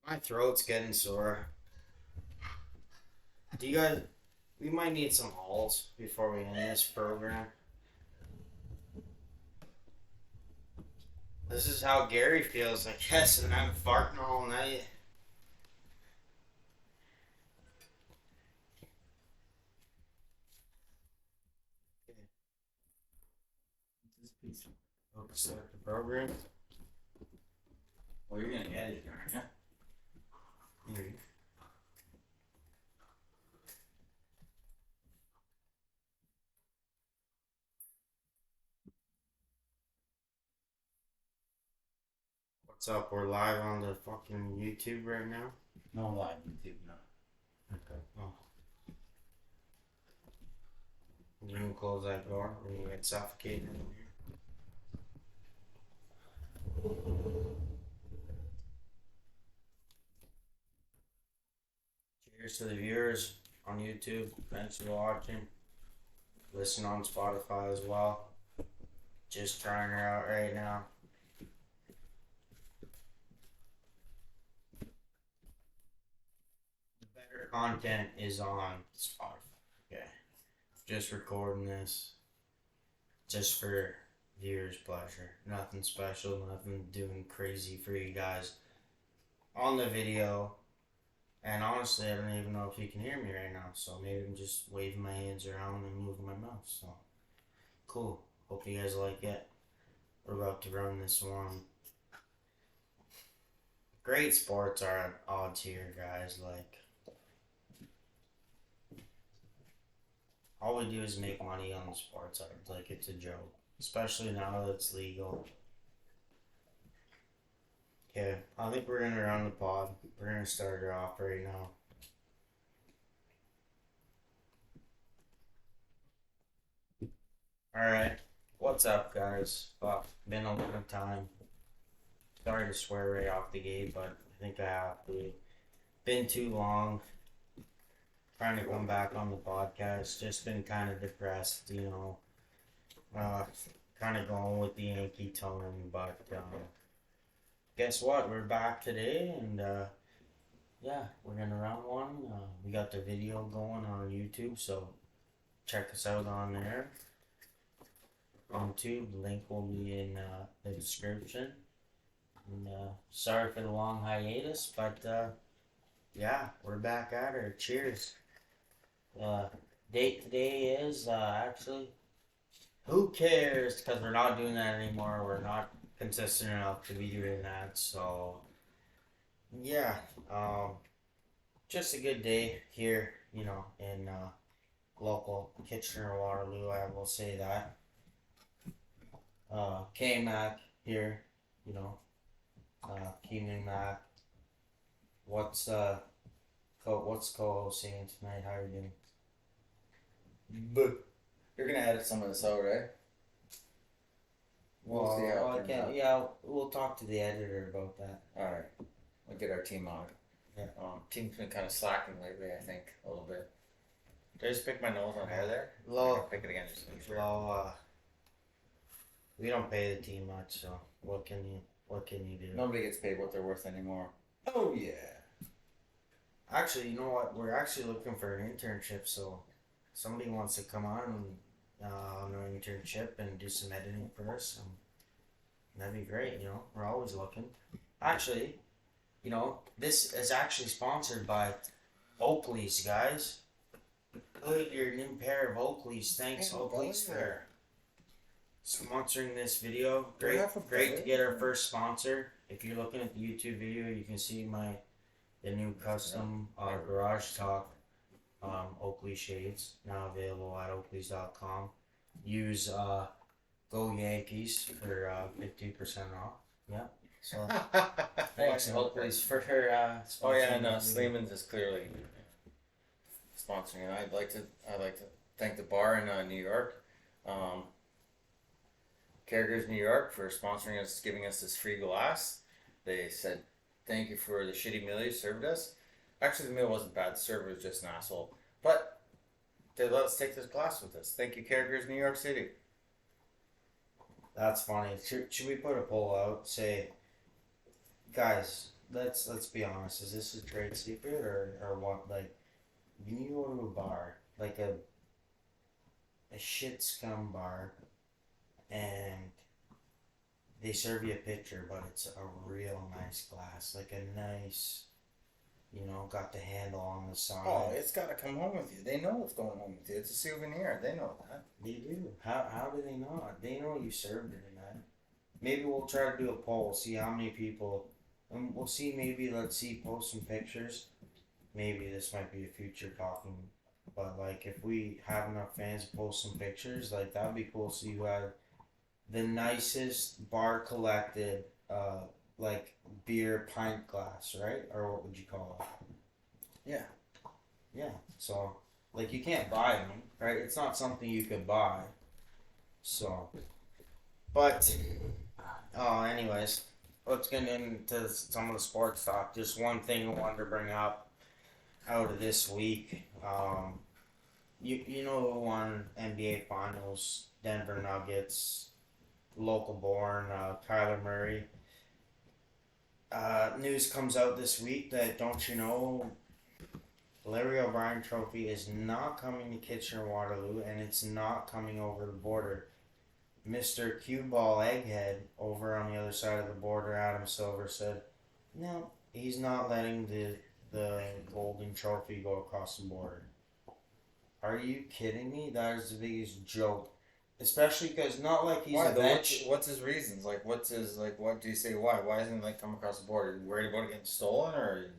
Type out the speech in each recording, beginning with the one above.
My throat's getting sore. Do you guys? We might need some halls before we end this program. This is how Gary feels, I guess, and I'm farting all night. Hope to start the program. Well, you're gonna edit it, aren't you? Here. What's up? We're live on the fucking YouTube right now. No live YouTube, no. Okay. Oh. You can close that door when you get suffocated in here. Cheers to the viewers on YouTube. Thanks for watching. Listen on Spotify as well. Just trying her out right now. The better content is on Spotify. Okay. Just recording this just for viewers' pleasure. Nothing special, nothing doing crazy for you guys on the video. And honestly, I don't even know if you can hear me right now, so maybe I'm just waving my hands around and moving my mouth. So cool. Hope you guys like it. We're about to run this one. Great sports are at odds here, guys. Like, all we do is make money on the sports side. Like, it's a joke, especially now that it's legal. Okay, I think we're gonna run the pod. We're gonna start her off right now. Alright, what's up, guys? Well, been a long time. Sorry to swear right off the gate, but I think I have to. Been too long trying to come back on the podcast. Just been kind of depressed, you know. Kind of going with the Yankee tone, but guess what? We're back today, and yeah, we're gonna run one. We got the video going on YouTube, so check us out on there. On YouTube, the link will be in the description. And sorry for the long hiatus, but yeah, we're back at her. Cheers. Uh, Date today is actually, who cares? Because we're not doing that anymore. We're not consistent enough to be doing that. So yeah, just a good day here, you know, in local Kitchener Waterloo. I will say that. KMac here, you know, KDMack. What's co-hosting tonight? How are you doing? But you're gonna edit some of this out, right? We'll see how it turns out. Yeah, we'll talk to the editor about that. Alright. We'll get our team on it. Yeah. Team's been kind of slacking lately, I think, a little bit. Did I just pick my nose on hair there? Low, Pick it again just to make sure. low. We don't pay the team much, so what can you do? Nobody gets paid what they're worth anymore. Oh yeah. Actually, you know what? We're actually looking for an internship, so somebody wants to come on an internship and do some editing for us. That'd be great. You know, we're always looking. Actually, you know, this is actually sponsored by Oakley's, guys. Look at your new pair of Oakleys. Thanks, Oakley's, for sponsoring this video. Great to get our first sponsor. If you're looking at the YouTube video, you can see the new custom Garage Talk Oakley shades now available at Oakleys.com. Use Go Yankees for 50% off. Yeah. So thanks Oakley's for sponsoring. Oh yeah, no, Sleeman's is clearly sponsoring. I'd like to thank the bar in New York, Characters New York, for sponsoring us, giving us this free glass. They said thank you for the shitty meal you served us. Actually, the meal wasn't bad. The server was just an asshole, but they let us take this glass with us. Thank you, Characters New York City. That's funny. Should we put a poll out? Say, guys, let's be honest. Is this a trade secret or what? Like, when you go to a bar, like a shit scum bar, and they serve you a pitcher, but it's a real nice glass, like a nice, got the handle on the side. Oh, it's got to come home with you. They know what's going home with you. It's a souvenir. They know that. They do. How do they not? They know you served it in that. Maybe we'll try to do a poll, see how many people, and we'll see. Maybe let's see, post some pictures. Maybe this might be a future talking, but like if we have enough fans to post some pictures, like that would be cool. So you had the nicest bar collected, like beer pint glass, right? Or what would you call it? Yeah. Yeah. So like you can't buy them, right? It's not something you could buy. So, but, anyways, let's get into some of the sports talk. Just one thing I wanted to bring up out of this week. You know who won NBA Finals? Denver Nuggets, local born, Kyler Murray. News comes out this week that, don't you know, Larry O'Brien Trophy is not coming to Kitchener-Waterloo, and it's not coming over the border. Mr. Cue Ball Egghead over on the other side of the border, Adam Silver, said, no, he's not letting the golden trophy go across the border. Are you kidding me? That is the biggest joke. Especially because not like he's Why? a bench. What's his reasons? Like, what's his, like, what do you say why? Why isn't it, like, come across the border? Are you worried about it getting stolen, or,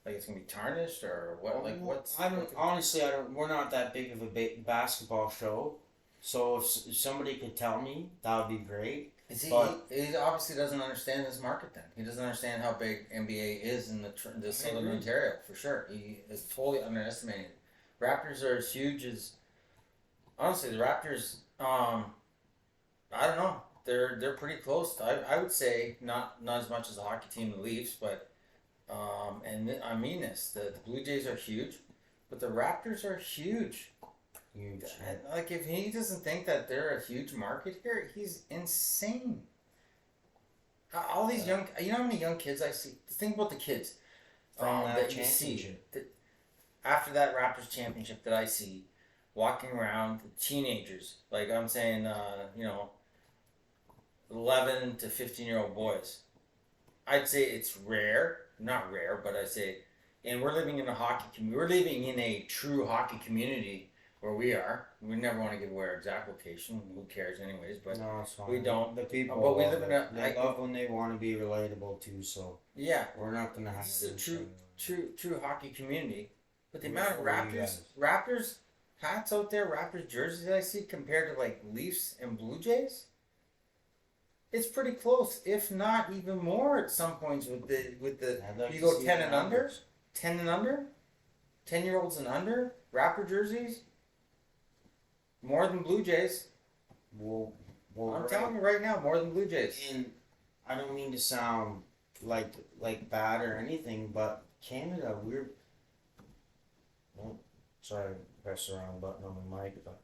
like, it's going to be tarnished, or what? Like, what's... Honestly, we're not that big of a basketball show. So if somebody could tell me, that would be great. He obviously doesn't understand this market then. He doesn't understand how big NBA is in the Southern Ontario, for sure. He is totally underestimating it. Raptors are as huge as... Honestly, the Raptors, I don't know. They're pretty close. I would say not as much as the hockey team, the Leafs, but... and I mean this. The Blue Jays are huge, but the Raptors are huge. Huge. Like, if he doesn't think that they're a huge market here, he's insane. All these young... You know how many young kids I see? Think about the kids that you see. After that Raptors championship that I see, walking around, teenagers. Like, I'm saying, 11 to 15-year-old boys. I'd say it's rare. Not rare, but I'd say... And we're living in a hockey community. We're living in a true hockey community where we are. We never want to give away our exact location. Who cares anyways? But no, it's fine. we don't. The people but we live in a... They love when they want to be relatable too, so... Yeah. We're not going to have... This is a true hockey community. But the amount of Raptors hats out there, Raptors jerseys I see compared to like Leafs and Blue Jays, it's pretty close, if not even more at some points with the you go 10 and under, 10-year-olds and under, Raptor jerseys, more than Blue Jays. Well, I'm telling you right now, more than Blue Jays. And I don't mean to sound like bad or anything, but Canada, we're... Well, sorry, press the wrong button on the mic, but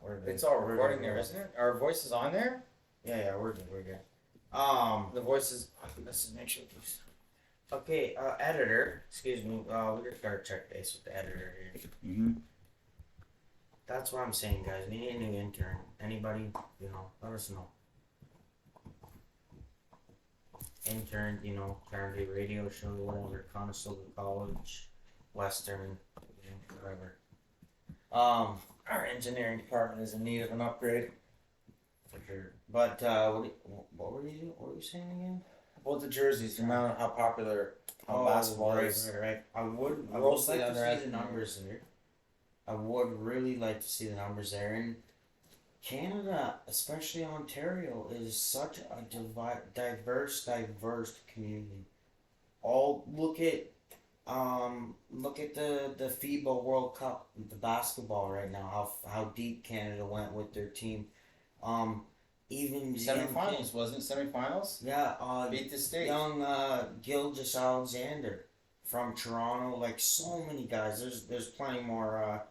we're good. It's all recording there, isn't it? Our voice is on there? Yeah, we're good. The voice is... Let's make sure. Okay, editor, excuse me. We just gotta check base with the editor here. Mm-hmm. That's what I'm saying, guys. We need a new intern. Anybody, let us know. Intern, trying to do radio show, whatever, Conestoga College, Western, whatever. Our engineering department is in need of an upgrade. For sure. But, what were you saying again? About the jerseys, the amount of how popular basketball is. Right. I would like to see the numbers there. I would really like to see the numbers there. And Canada, especially Ontario, is such a diverse community. Look at the FIBA World Cup, the basketball right now. How deep Canada went with their team. Even semifinals, wasn't it semifinals? Yeah. Beat the States. Young Gilgeous Alexander from Toronto. Like, so many guys. There's plenty more.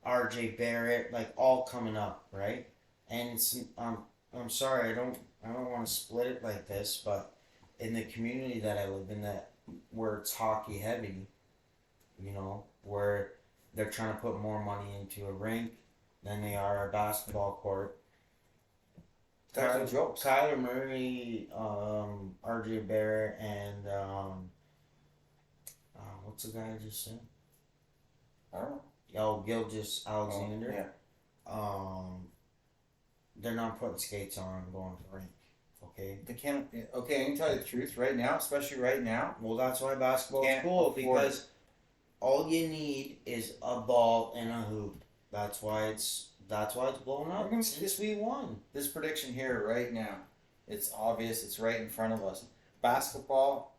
RJ Barrett, like, all coming up, right? And I'm sorry, I don't want to split it like this, but in the community that I live in, that where it's hockey heavy, you know, where they're trying to put more money into a rink than they are a basketball court. Kyler Murray, RJ Barrett, and what's the guy I just said? I don't know. Oh, Gilgeous Alexander. Yeah. They're not putting skates on and going to the rink. Okay. They can't. Okay, I can tell you the truth right now, especially right now. Well, that's why basketball is cool, because all you need is a ball and a hoop. That's why it's blowing up since we won. This prediction here right now, it's obvious. It's right in front of us. Basketball,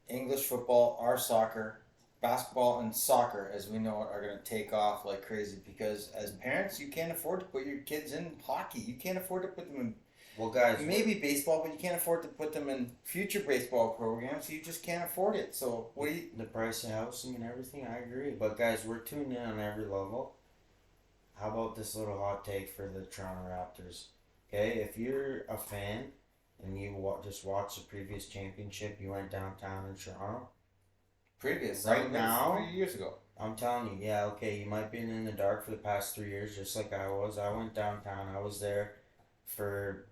English football, our soccer, basketball and soccer, as we know it, are going to take off like crazy, because as parents, you can't afford to put your kids in hockey. You can't afford to put them in. Well, guys, maybe baseball, but you can't afford to put them in future baseball programs. So you just can't afford it. So what do you? The price of housing and everything, I agree. But guys, we're tuned in on every level. How about this little hot take for the Toronto Raptors? Okay, if you're a fan and you just watched the previous championship, you went downtown in Toronto. Right now, 3 years ago. I'm telling you, yeah, okay, you might have been in the dark for the past 3 years, just like I was. I went downtown. I was there for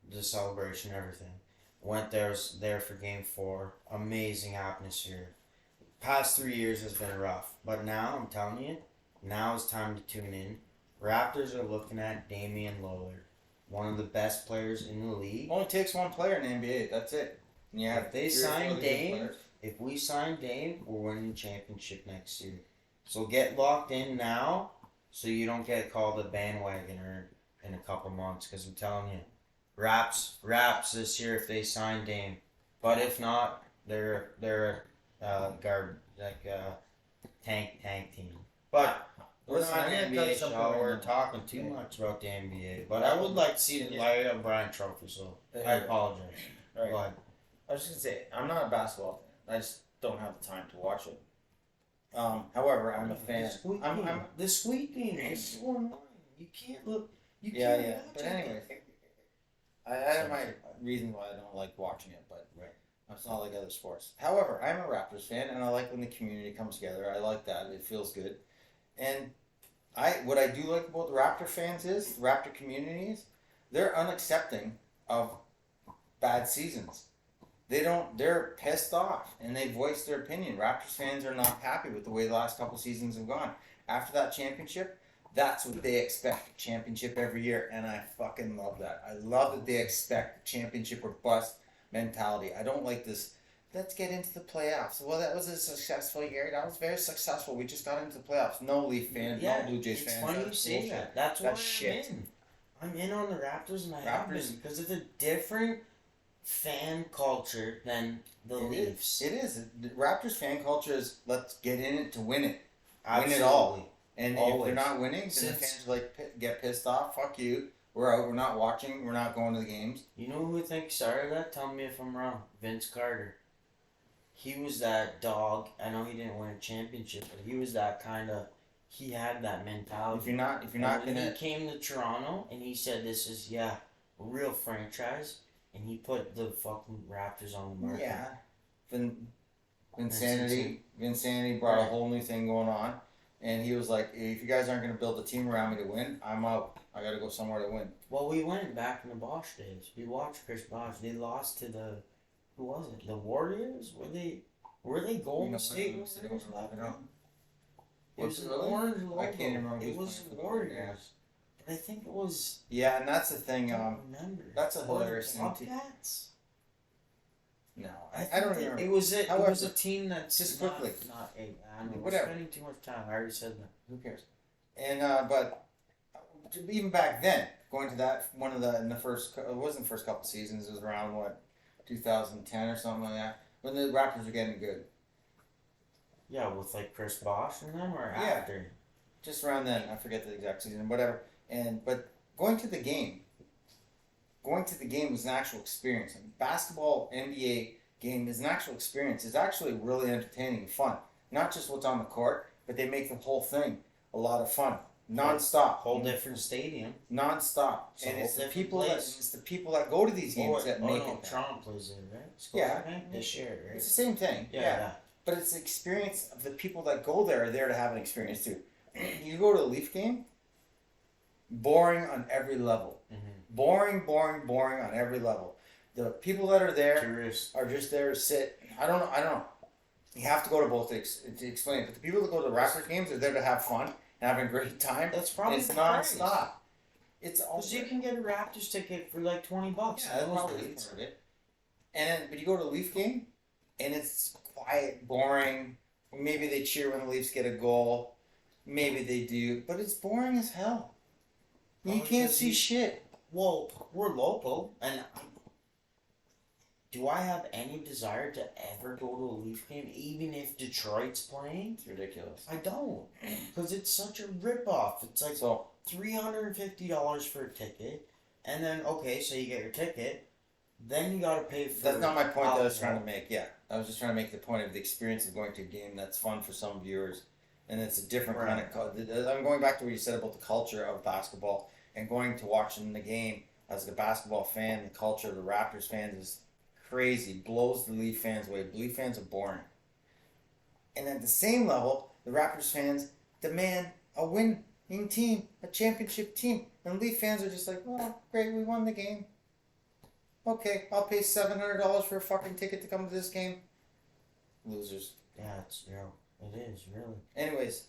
the celebration, everything. Went there, was there for Game 4. Amazing atmosphere. Past 3 years has been rough, but now I'm telling you, now is time to tune in. Raptors are looking at Damian Lillard, one of the best players in the league. Only takes one player in the NBA. That's it. Yeah. If they sign Dame, if we sign Dame, we're winning the championship next year. So get locked in now, so you don't get called a bandwagoner in a couple months. Because I'm telling you, Raps this year if they sign Dame, but if not, they're tank team. But we're not an NBA show. We're talking too much about the NBA. But I would like to see the Larry O'Brien trophy. So I apologize. Right. But I was just gonna say, I'm not a basketball fan. I just don't have the time to watch it. However, I'm a fan. The squeaking is so annoying. You can't look. You can't. Yeah. But anyway, I have my reason why I don't like watching it, but it's not like other sports. However, I'm a Raptors fan, and I like when the community comes together. I like that; it feels good. And what I do like about the Raptor fans is the Raptor communities. They're unaccepting of bad seasons. They're pissed off and they voice their opinion. Raptors fans are not happy with the way the last couple seasons have gone. After that championship, that's what they expect. Championship every year. And I fucking love that. I love that they expect championship or bust mentality. I don't like this, let's get into the playoffs. Well, that was a successful year. That was very successful. We just got into the playoffs. No Leaf fans, no Blue Jays fans. It's funny you say that. That's why I'm in on the Raptors, and I have been, because it's a different fan culture than the Leafs. It is. The Raptors fan culture is, let's get in it to win it. Absolutely. Win it all. And if they're not winning, then the fans get pissed off. Fuck you. We're out. We're not watching. We're not going to the games. You know who thinks started that? Tell me if I'm wrong. Vince Carter. He was that dog. I know he didn't win a championship, but he was that kind of. He had that mentality. If you're not gonna. He came to Toronto and he said, "This is a real franchise," and he put the fucking Raptors on the market. Yeah. Vinsanity brought a whole new thing going on, and he was like, "If you guys aren't gonna build a team around me to win, I'm out. I gotta go somewhere to win." Well, we went back in the Bosch days. We watched Chris Bosch. They lost to who was it? The Warriors? Were they Golden State Warriors? It was an orange logo. I can't remember. It was Warriors. But I think it was. Yeah, and that's the thing. I don't remember. That's a hilarious thing. Bobcats? No, I don't remember. It was a team that's just quickly. Whatever. Spending too much time. I already said that. Who cares? And but even back then, going to that in the first, it wasn't the first couple seasons. It was around 2010 or something like that, when the Raptors were getting good. Yeah, with like Chris Bosh and them, or after? Just around then. I forget the exact season, whatever. But going to the game was an actual experience. And basketball, NBA game is an actual experience. It's actually really entertaining and fun. Not just what's on the court, but they make the whole thing a lot of fun. non-stop, whole different stadium, non-stop, it's a and whole it's the different people place. it's the people that go to these games that make it. Toronto plays it, right? Yeah, this year, right? It's the same thing. Yeah. But it's the experience of the people that go there are there to have an experience too. You go to a Leaf game, boring on every level. Boring on every level. The people that are there are just there to sit. I don't know. You have to go to both to explain it. But the people that go to the Raptors games are there to have fun and having a great time. That's probably it's non-stop. It's also you can get a Raptors ticket for like $20. Yeah, that's probably part of it. But you go to a Leaf game, and it's quiet, boring. Maybe they cheer when the Leafs get a goal. Maybe they do, but it's boring as hell. You can't see shit. Well, we're local, and do I have any desire to ever go to a Leaf game, even if Detroit's playing? It's ridiculous. I don't, because it's such a ripoff. It's like $350 for a ticket, and then so you get your ticket, then you gotta pay for. That's not my point that I was trying to make. Yeah, I was just trying to make the point of the experience of going to a game that's fun for some viewers, and it's a different kind of. I'm going back to what you said about the culture of basketball and going to watching the game as a basketball fan. The culture of the Raptors fans is crazy, blows the Leaf fans away. Leaf fans are boring. And at the same level, the Raptors fans demand a winning team, a championship team. And Leaf fans are just like, oh, great, we won the game. Okay, I'll pay $700 for a fucking ticket to come to this game. Losers. Yeah, it's real. It is, really. Anyways,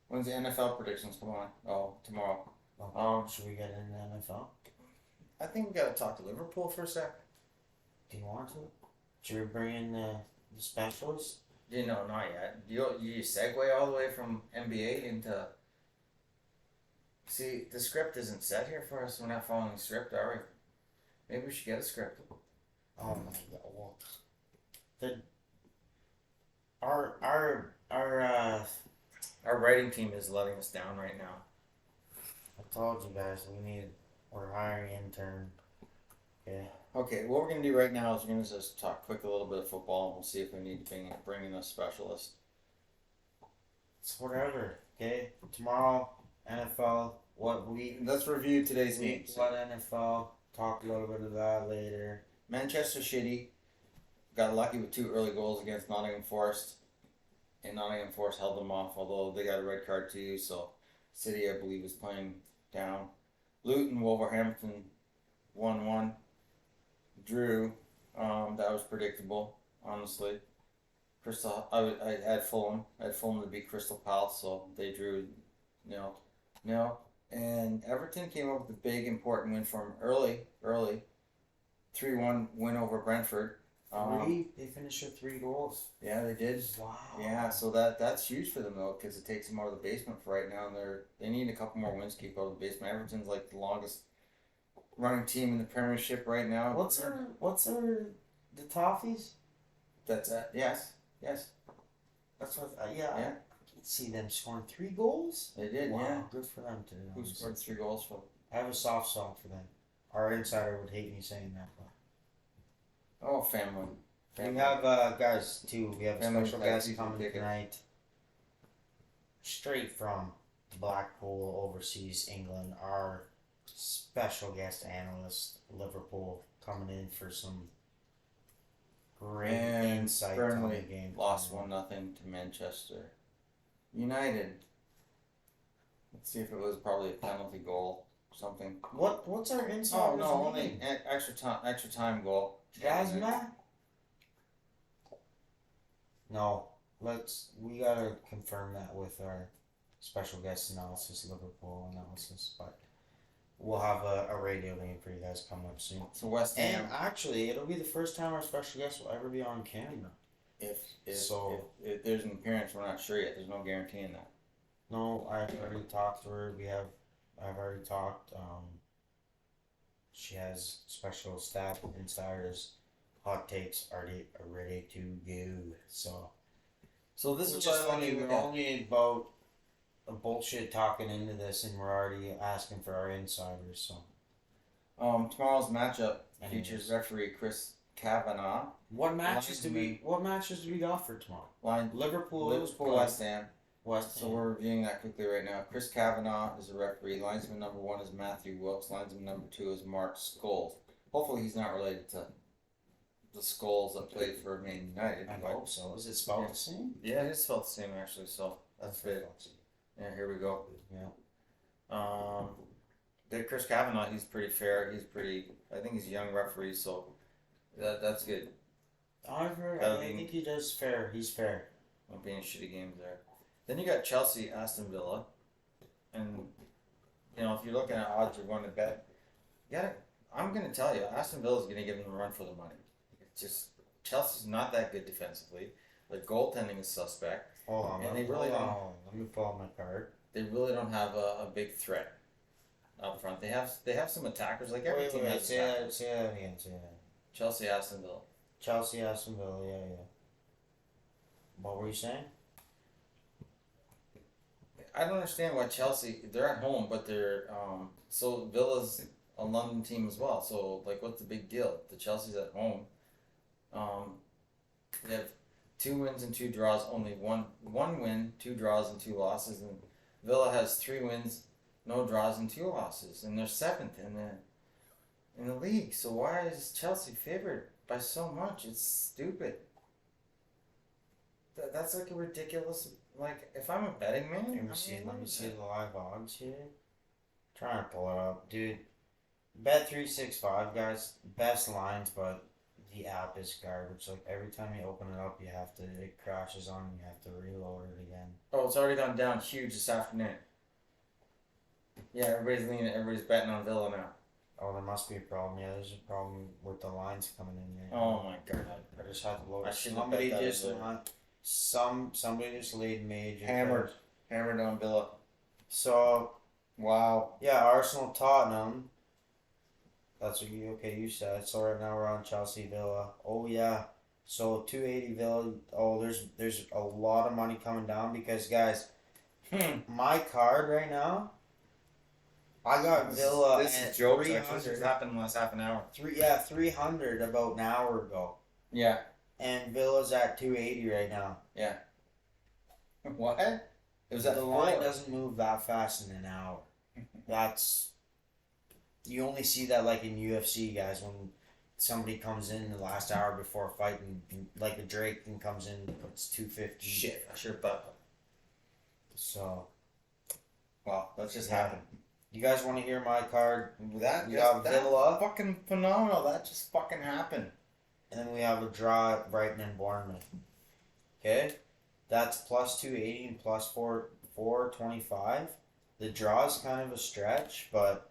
when's the NFL predictions come on? Oh, tomorrow. Should we get into the NFL? I think we got to talk to Liverpool for a sec. Do you want to? Should we bring in the specialists? No, not yet. You segue all the way from NBA into... See, the script isn't set here for us. We're not following the script, are we? Maybe we should get a script. Oh my god! Well, our writing team is letting us down right now. I told you guys we're hiring an intern. Yeah. Okay, what we're gonna do right now is we're gonna just talk quick a little bit of football, and we'll see if we need to bring in a specialist. It's whatever. Okay, tomorrow NFL. Let's review today's games. What NFL? Talk a little bit of that later. Manchester City got lucky with 2 early goals against Nottingham Forest, and Nottingham Forest held them off. Although they got a red card too, so City I believe is playing down. Luton Wolverhampton 1-1. Drew, that was predictable, honestly. I had Fulham. I had Fulham to beat Crystal Palace, so they drew 0-0. And Everton came up with a big, important win for them early. 3-1 win over Brentford. They finished with 3 goals. Yeah, they did. Wow. Yeah, so that's huge for them though, because it takes them out of the basement for right now, and they need a couple more wins to keep out of the basement. Everton's like the longest running team in the Premiership right now. What's the Toffees? That's it. Yes. That's what. Yeah. I can see them scoring 3 goals. They did. Wow, yeah. Good for them too. Who scored 3 goals for them? I have a soft spot for them. Our insider would hate me saying that, but. Oh, family. We have guys too. We have a special guest coming tonight. Straight from Blackpool, overseas England. Our special guest analyst, Liverpool, coming in for some great insight on the game. Lost 1-0 to Manchester United. Let's see if it was probably a penalty goal, something. What's our insight? Oh no, only extra time goal. Jasmine? No. We gotta confirm that with our special guest analysis, Liverpool analysis, but we'll have a radio name for you guys coming up soon. So West Ham. And actually, it'll be the first time our special guest will ever be on camera. If there's an appearance, we're not sure yet. There's no guarantee in that. No, I've already talked to her. I've already talked. She has special staff, insiders, hot takes already ready to go. So this is just funny. We're only about a bullshit talking into this, and we're already asking for our insiders. So, tomorrow's matchup features referee Chris Kavanagh. What matches do we got for tomorrow? Liverpool, West Ham. West So Ham. we're reviewing that quickly right now. Chris Kavanagh is a referee. Linesman number 1 is Matthew Wilkes. Linesman number 2 is Mark Scholes. Hopefully he's not related to the Scholes that played for Maine United. I hope so. Is it spelled the same? Yeah, it is spelled the same actually, so that's it. Yeah, here we go. Yeah. Chris Kavanagh, he's pretty fair. I think he's a young referee, so that's good. I think he does fair. He's fair. Won't be any shitty games there. Then you got Chelsea, Aston Villa, and if you're looking at odds, you're going to bet. I'm going to tell you, Aston Villa's going to give them a run for the money. It's just Chelsea's not that good defensively. Their goaltending is suspect. Hold on, and they really don't. Let me pull out my card. They really don't have a big threat up front. They have some attackers like every team has. Say that again. Chelsea, Aston Villa. Chelsea, Aston Villa. Yeah. What were you saying? I don't understand why Chelsea. They're at home, but they're so Villa's a London team as well. So like, what's the big deal? The Chelsea's at home. They have 2 wins and 2 draws. Only one win, 2 draws and 2 losses. And Villa has 3 wins, no draws and 2 losses, and they're 7th in the league. So why is Chelsea favored by so much? It's stupid. That's like a ridiculous. Like, if I'm a betting man, Let me see the live odds here. Trying to pull it up, dude. Bet365, guys. Best lines, but the app is garbage. Like, every time you open it up, it crashes on and you have to reload it again. Oh, it's already gone down huge this afternoon. Yeah, everybody's betting on Villa now. Oh, there must be a problem. Yeah, there's a problem with the lines coming in here. Oh my god. I just had to load it. Somebody just laid major. Hammered on Villa. So, wow. Yeah, Arsenal, Tottenham. That's what you said. So right now we're on Chelsea, Villa. Oh yeah. So 280 Villa. Oh, there's a lot of money coming down because guys, my card right now, I got Villa. This is jokes. This happened in the last half an hour. 300 about an hour ago. Yeah. And Villa's at 280 right now. Yeah. What? It was at the line doesn't move that fast in an hour. You only see that like in UFC, guys, when somebody comes in the last hour before fighting, like a Drake and comes in and puts 250. Shit, I should have bet. So, wow, that just happened. You guys want to hear my card? We got Villa. Fucking phenomenal. That just fucking happened. And then we have a draw at Brighton and Bournemouth. Okay? That's plus 280 and plus 425. The draw is kind of a stretch, but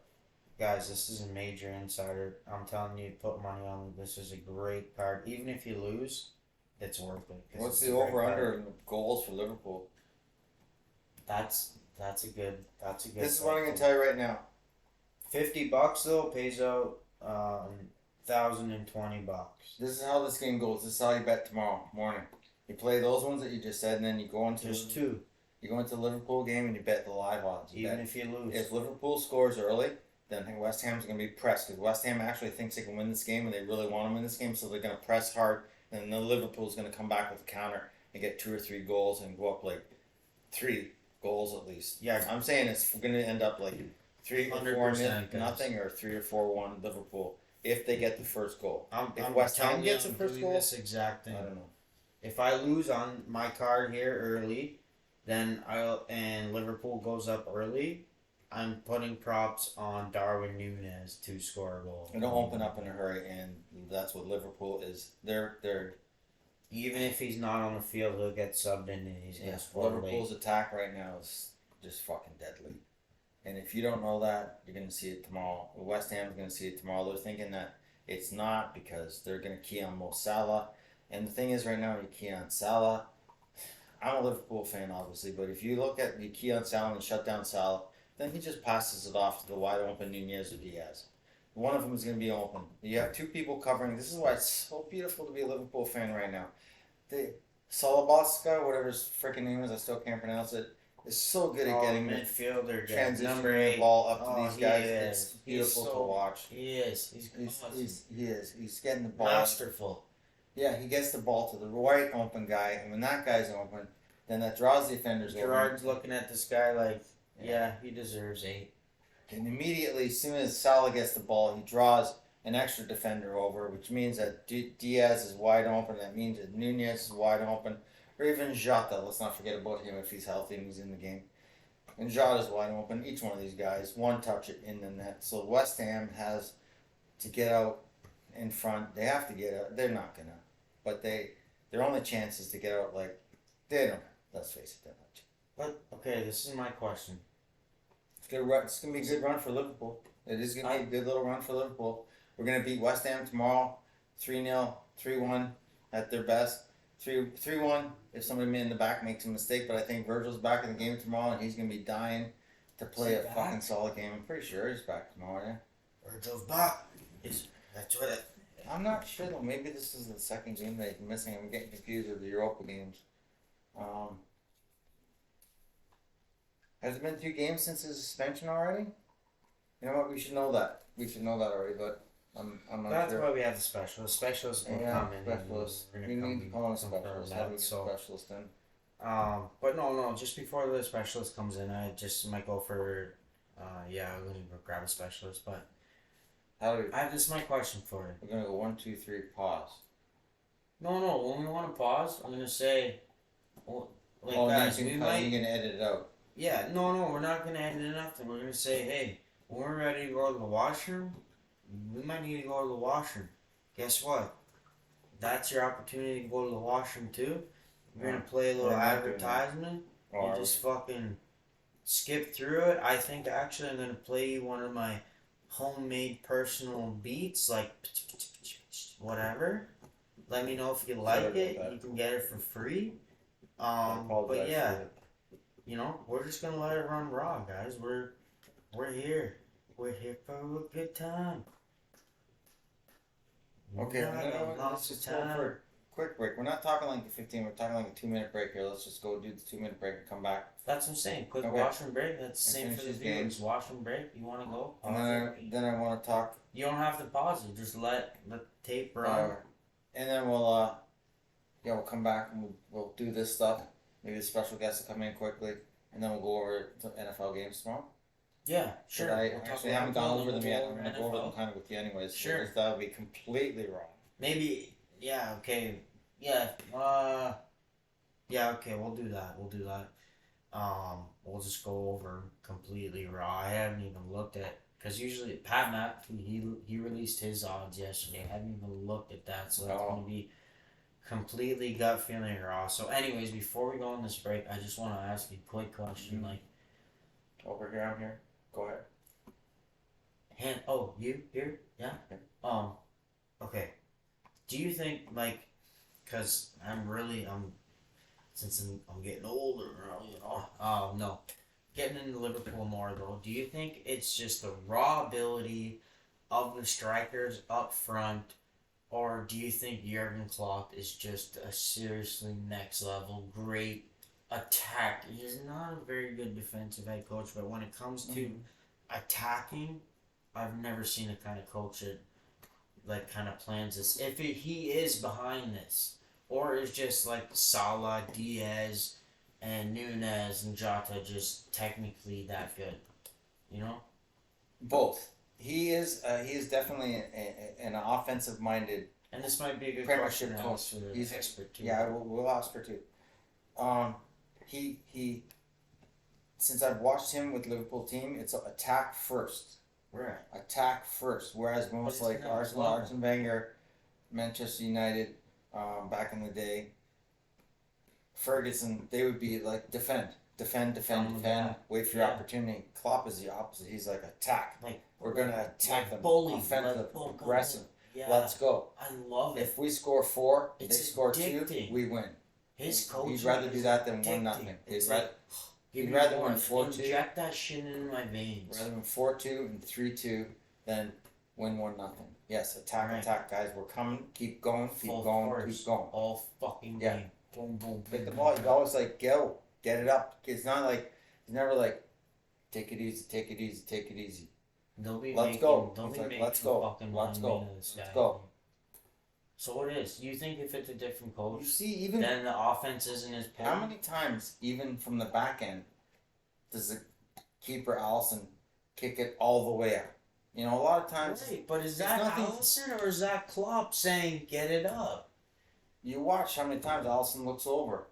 guys, this is a major insider. I'm telling you, put money on it. This is a great card. Even if you lose, it's worth it. What's the over-under in goals for Liverpool? That's a good. This is what I'm gonna tell you right now. $50 though pays out $1,020. This is how this game goes. This is how you bet tomorrow morning. You play those ones that you just said, and then you go into two. You go into the Liverpool game and you bet the live odds. Even if you lose. If Liverpool scores early, then West Ham's going to be pressed because West Ham actually thinks they can win this game and they really want to win this game, so they're going to press hard. And then Liverpool's going to come back with a counter and get 2 or 3 goals and go up like 3 goals at least. Yeah, I'm saying it's going to end up like 3 or 4 nothing or 3 or 4-1 Liverpool if they get the first goal. If West Ham gets the first goal, this exact thing. I don't know. If I lose on my card here early, then and Liverpool goes up early, I'm putting props on Darwin Núñez to score a goal. They don't open up in a hurry, and that's what Liverpool is. They're even if he's not on the field, he'll get subbed in and he's gonna score. Liverpool's attack right now is just fucking deadly. And if you don't know that, you're gonna see it tomorrow. West Ham's gonna see it tomorrow. They're thinking that it's not because they're gonna key on Mo Salah. And the thing is, right now, you key on Salah. I'm a Liverpool fan, obviously, but if you look at the key on Salah and shut down Salah, then he just passes it off to the wide open Núñez or Diaz. One of them is going to be open. You have 2 people covering. This is why it's so beautiful to be a Liverpool fan right now. The Salabaska, whatever his freaking name is, I still can't pronounce it, is so good at getting midfielder, transitioning the ball up to these guys. It's beautiful to watch. He is. He's getting the ball. Masterful. Yeah, he gets the ball to the right open guy, and when that guy's open, then that draws the offenders over. Gerard's looking at this guy like, yeah, he deserves 8. And immediately, as soon as Salah gets the ball, he draws an extra defender over, which means that Diaz is wide open. That means that Nunez is wide open. Or even Jota. Let's not forget about him if he's healthy and he's in the game. And Jota's wide open. Each one of these guys, one touch it in the net. So West Ham has to get out in front. They have to get out. They're not going to. But their only chance is to get out like, they don't. Let's face it, that much. But, okay, this is my question. It's going to be a good run for Liverpool. It is going to be a good little run for Liverpool. We're going to beat West Ham tomorrow, 3-0, 3-1 at their best. 3-1 if somebody in the back makes a mistake, but I think Virgil's back in the game tomorrow and he's going to be dying to play a fucking solid game. I'm pretty sure he's back tomorrow, yeah. Virgil's back. That's what I'm not sure though. Maybe this is the second game that he's missing. I'm getting confused with the Europa games. Has it been 2 games since his suspension already? You know what? We should know that. We should know that already, but I'm not That's sure. why we have the specialist. Specialist will come in. Specialist. We need to call on a specialist. How do we get a specialist then? But no. Just before the specialist comes in, I just might go for, I'm gonna grab a specialist. But this is my question for you. We're gonna go 1, 2, 3, pause. No. When we want to pause, I'm gonna say, guys, you're gonna edit it out. Yeah, no, we're not gonna edit nothing. We're gonna say, hey, when we're ready to go to the washroom, we might need to go to the washroom. Guess what? That's your opportunity to go to the washroom too. We're gonna play a little advertisement. You just fucking skip through it. I think actually I'm gonna play you one of my homemade personal beats, like whatever. Let me know if you like it. You can get it for free. But yeah, we're just gonna let it run raw, guys. We're here. We're here for a good time. Okay, let's just go for a quick break. We're not talking like 15. We're talking like a 2-minute break here. Let's just go do the 2-minute break and come back. That's what I'm saying. Quick washroom break. That's the same for the viewers. Washroom break. You want to go? Then I want to talk. You don't have to pause it. Just let the tape run. And then we'll come back and we'll do this stuff. Maybe the special guest will come in quickly, and then we'll go over the NFL games tomorrow. Yeah, sure. I actually haven't gone over them yet. I'm going to go over them kind of with you anyways. Sure. Because that would be completely wrong. Maybe, okay. Yeah, okay, we'll do that. We'll just go over completely raw. I haven't even looked at, because usually Pat Matt, he released his odds yesterday. I haven't even looked at that, so that's going to be completely gut feeling raw. So anyways, before we go on this break, I just want to ask you a quick question. Over here, I'm here. Go ahead. You here? Yeah? Okay. Do you think, because since I'm getting older, no. Getting into Liverpool more, though, do you think it's just the raw ability of the strikers up front, or do you think Jurgen Klopp is just a seriously next level, great attack? He's not a very good defensive head coach, but when it comes to attacking, I've never seen a kind of coach that kind of plans this. If he is behind this, or is just like Salah, Diaz, and Nunez and Jota just technically that good, Both. He is definitely an offensive minded. And this might be a good Premiership question coach. He's expert too. Yeah, we'll ask her too. He since I've watched him with Liverpool team, it's attack first. Right. Attack first. Whereas most like Arsenal, Arsene Wenger, Manchester United, back in the day, Ferguson, they would be like defend, wait for your opportunity. Klopp is the opposite. He's like attack. We're gonna attack them. Bully, offensive, aggressive. Yeah. Let's go. I love it. If we score 4, It's they score addicting. 2, we win. His coach. He'd rather do that than addicting. 1-0. He'd rather win 4-2. Inject that shit in my veins. Rather than 4-2 and 3-2 than win 1-0. Yes, attack, guys. We're coming. Keep going. Keep going. All fucking game. Boom, boom, Get the ball. You always go. Get it up. It's not like, it's never like, take it easy. They'll be let's go. Don't be like, making let's go. fucking Let's go. this Let's guy. go. So what is? You think if it's a different You coach, see, even then the offense isn't as how potent? many times, even from the back end, does the keeper Allison kick it all the way up? You know, a lot of times Right, but is it's that nothing. Allison or is that Klopp saying get it up? You watch how many times Allison looks over,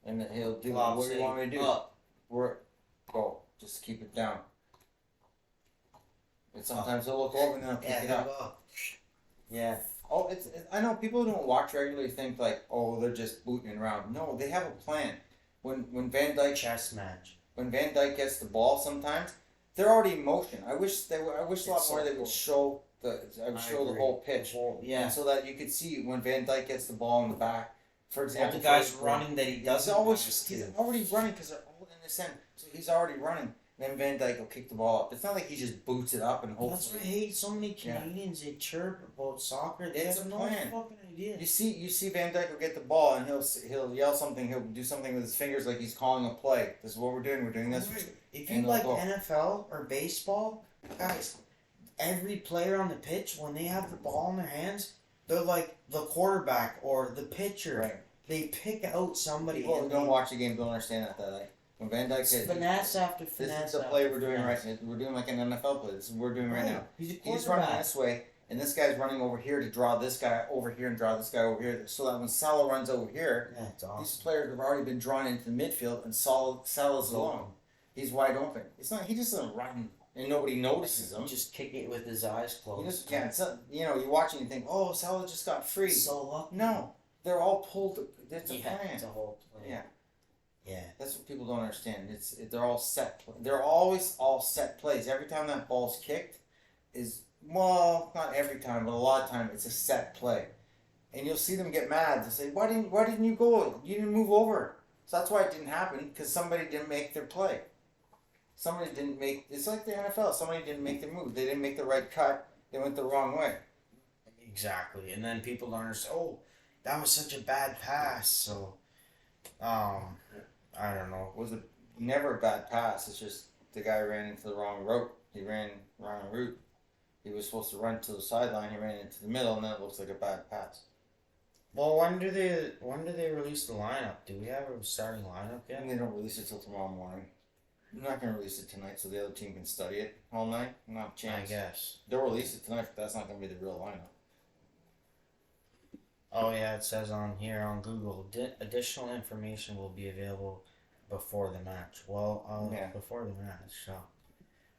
and he'll do. Klopp What do you saying want me to do? up. Where, go. Just keep it down. And sometimes he'll look over and then he'll kick it up. Yeah. Oh, I know people who don't watch regularly think like, oh, they're just booting around. No, they have a plan. When Van Dyke Chess match. when Van Dyke gets the ball, sometimes they're already in motion. I wish a lot more they would show the whole pitch, Yeah. and so that you could see when Van Dyke gets the ball in the back. For example, the guy's running that he doesn't. He's already running because they're all in this end, so he's already running. Then Van Dyke will kick the ball up. It's not like he just boots it up and hopefully. That's why I hate so many Canadians. They chirp about soccer. They It's have a no plan. fucking idea. You see Van Dyke will get the ball and he'll yell something. He'll do something with his fingers like he's calling a play. This is what we're doing. We're doing this. Right. If And you like they'll go. NFL or baseball, guys, every player on the pitch, when they have the ball in their hands, they're like the quarterback or the pitcher. Right. They pick out somebody. People who and don't they- watch the game don't understand that like when Van Dyke It's hit. finesse after This finesse. is the after play we're doing finesse. right. We're doing like an NFL play. This is what we're doing right now. He's a He's running quarterback. this way, and this guy's running over here to draw this guy over here and draw this guy over here. So that when Salah runs over here, Yeah, it's awesome. these players have already been drawn into the midfield, and Salah's alone. He's wide open. It's not. He just doesn't run, and nobody notices him. Just kick it with his eyes He closed. just, yeah, it's not, you watch and you think, oh, Salah just got free. So lucky. No, they're all pulled. It's a Yeah, plan. it's a whole plan. Yeah. Yeah. That's what people don't understand. They're all set. They're always all set plays. Every time that ball's kicked, not every time, but a lot of time it's a set play, and you'll see them get mad. They'll say, "Why didn't you go? You didn't move over." So that's why it didn't happen because somebody didn't make their play. Somebody didn't make. It's like the NFL. Somebody didn't make their move. They didn't make the right cut. They went the wrong way. Exactly. And then people don't understand, oh, that was such a bad pass. So, I don't know. It was never a bad pass. It's just the guy ran into the wrong route. He ran wrong route. He was supposed to run to the sideline. He ran into the middle, and then it looks like a bad pass. Well, when do they release the lineup? Do we have a starting lineup yet? And they don't release it till tomorrow morning. I'm not going to release it tonight so the other team can study it all night. Not a chance. I guess. They'll release it tonight, but that's not going to be the real lineup. Oh yeah, it says on here on Google, additional information will be available before the match. Well, Yeah. before the match. So,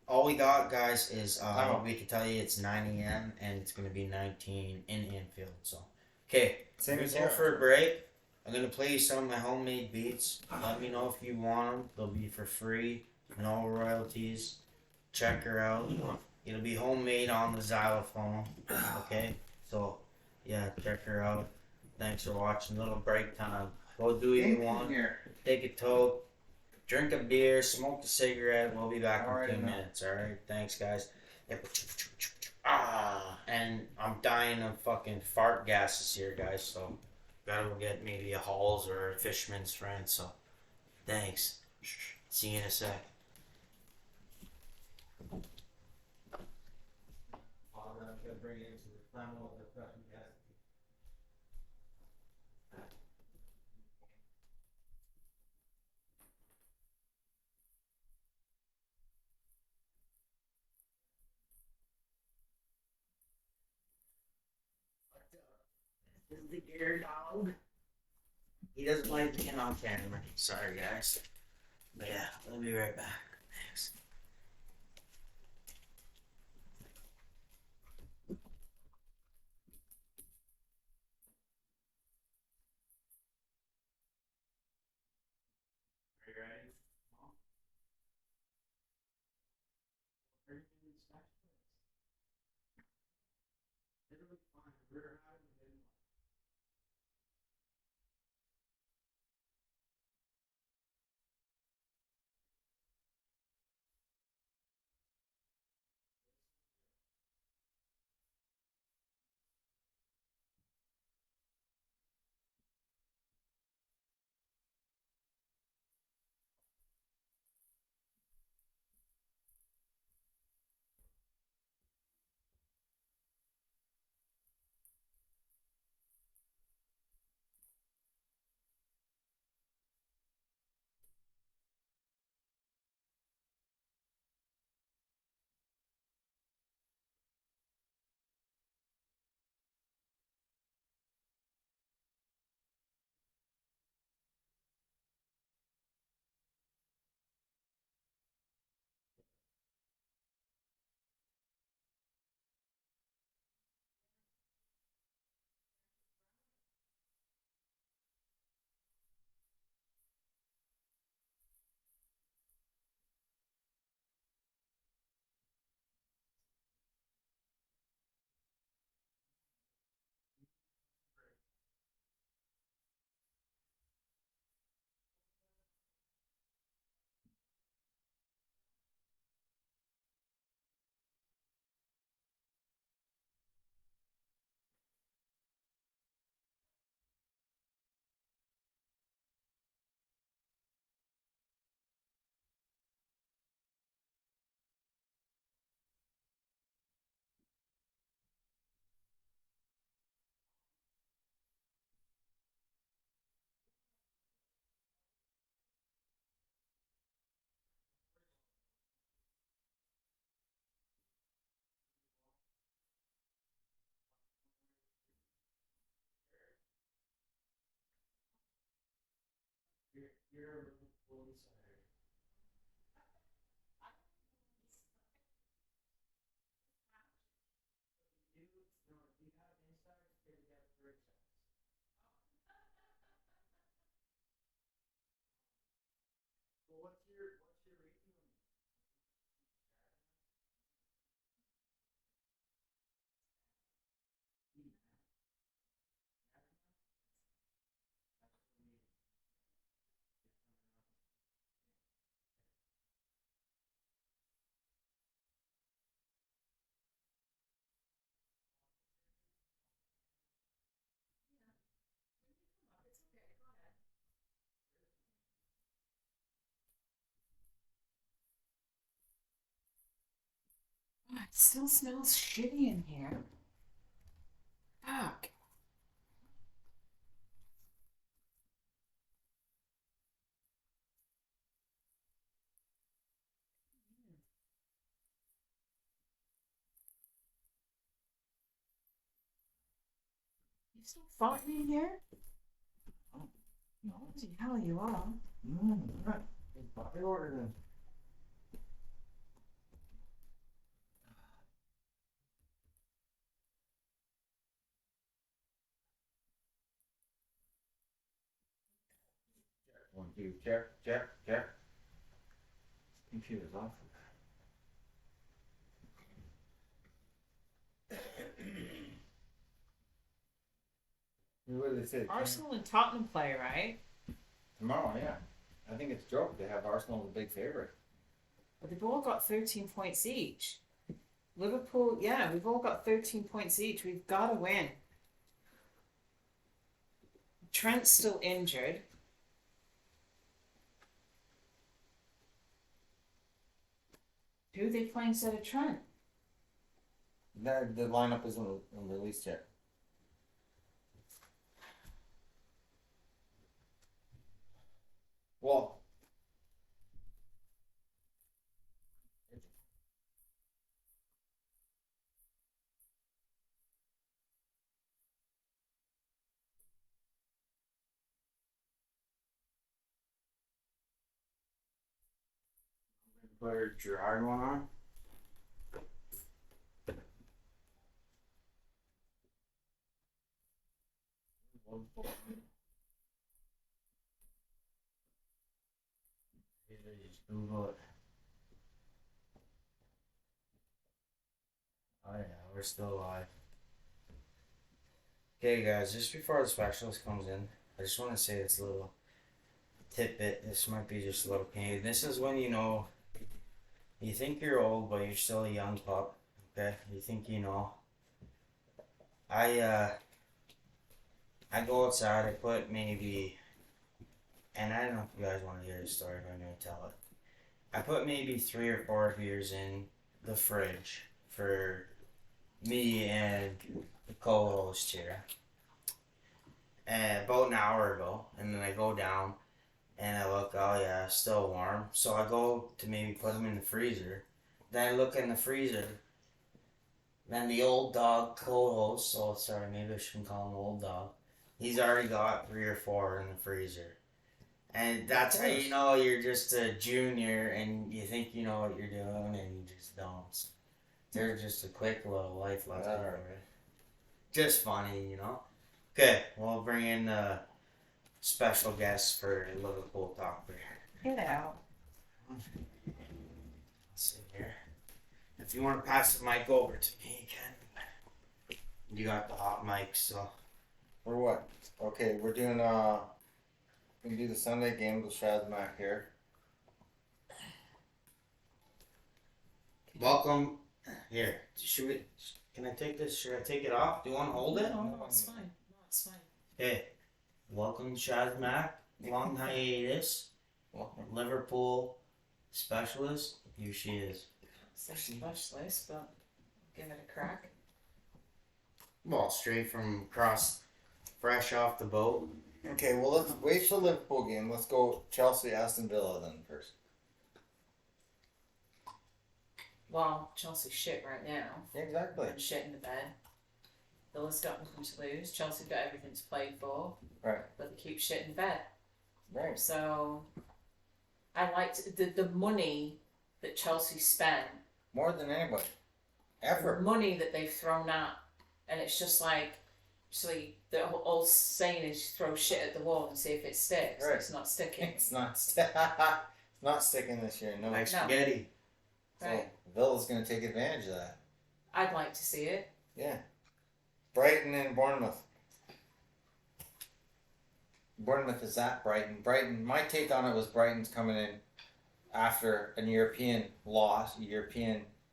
all we got, guys, is Oh. we can tell you it's 9 a.m. and it's gonna be 19 in Anfield. So, okay, Same we're as going here. for a break. I'm gonna play you some of my homemade beats. Let me know if you want them. They'll be for free, no royalties. Check her out. It'll be homemade on the xylophone. Okay, so yeah, check her out. Thanks for watching. Little break time. Go do what you want. Here. Take a toke. Drink a beer. Smoke a cigarette. We'll be back Alright, in 2 enough. minutes. All right. Thanks, guys. And I'm dying of fucking fart gases here, guys. So gotta go get maybe a Halls or a Fishman's friend. So thanks. See you in a sec. This is the gear dog. He doesn't like being on camera. Sorry, guys. But yeah, I'll be right back. Thanks. Are you ready? Literally fine. We're out of it. You're fully sorry. Do you have insiders or do you have break sides? Well, what's your rating on it? E. That's what we need. Oh, it still smells shitty in here. Fuck. You still farting in here? Oh, bloody hell you are. Right. Bobby ordered him. One, two, check. Computer's off. What did they say? Arsenal and Tottenham play, right? Tomorrow, yeah. I think it's a joke. They have Arsenal as a big favorite. But they've all got 13 points each. Liverpool, yeah, we've all got 13 points each. We've got to win. Trent's still injured. Who are they playing instead of Trent? The lineup isn't released yet. Well, Put a Gerard one on. Just Google it. Oh yeah, we're still alive. Okay guys, just before the specialist comes in, I just want to say this little tidbit. This might be just a little pain. This is when you know you think you're old, but you're still a young pup. Okay, you think you know. I go outside. I put maybe, and I don't know if you guys want to hear the story, but I'm gonna tell it. I put maybe 3 or 4 beers in the fridge for me and the co-host here. About an hour ago, and then I go down and I look, oh yeah, still warm. So I go to maybe put them in the freezer. Then I look in the freezer. Then the old dog co-host, oh sorry, maybe I shouldn't call him old dog. He's already got 3 or 4 in the freezer. And that's how you know you're just a junior and you think you know what you're doing and you just don't. They're just a quick little life lesson for you. Just funny, you know. Okay, we'll bring in a special guest for Liverpool talk here. Get out. Let's see here. If you want to pass the mic over to me, you can. You got the hot mic, so. for what? Okay, we're doing we can do the Sunday game with Shazmac here. Welcome. Here, can I take this? Should I take it off? Do you want to hold it? No, it's fine. No, it's fine. Hey, welcome Shazmac. Long hiatus. Liverpool specialist. Here she is. It's a specialist, but give it a crack. Well, straight from fresh off the boat. Okay, well let's wait for the Liverpool game. Let's go Chelsea, Aston Villa then first. Well, Chelsea's shit right now. Exactly. Putting shit in the bed. Villa's got nothing to lose. Chelsea's got everything to play for. Right. But they keep shit in bed. Right. So I liked the money that Chelsea spent, More than anybody. the Ever. money that they've thrown at, and it's just like, actually, the old saying is throw shit at the wall and see if it sticks. Right. It's not sticking. It's not not sticking this year, no. Like spaghetti. So Right. Villa's going to take advantage of that. I'd like to see it. Yeah. Brighton and Bournemouth. Bournemouth is at Brighton. Brighton, my take on it was Brighton's coming in after an European loss,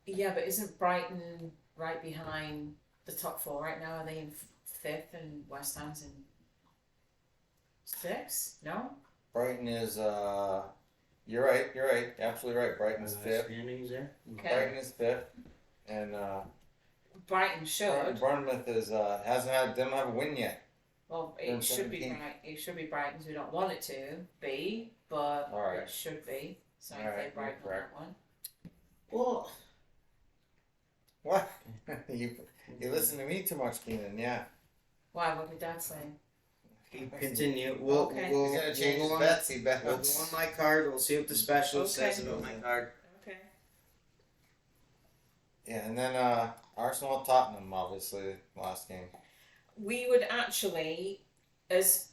Yeah, but isn't Brighton right behind the top four right now? Are they in fifth and West Ham's in sixth? No? Brighton is, you're right, absolutely right. Brighton's fifth. Standings there. Okay. Brighton is fifth. And Brighton should. Bournemouth is, didn't have a win yet. Well, They're it should be 17th. It should be Brighton's. We don't want it to be, but Alright. it should be. So I Alright, say Brighton on you're that one. Well, What? you listen to me too much, Keenan, yeah. Why? What did Dad say? continue. We'll Okay. we'll, He's go, gonna change we'll, his go on, bets, he bet. we'll go on my card. We'll see what the special says Okay. about my card. Okay. Yeah, and then Arsenal Tottenham, obviously, last game. We would actually, as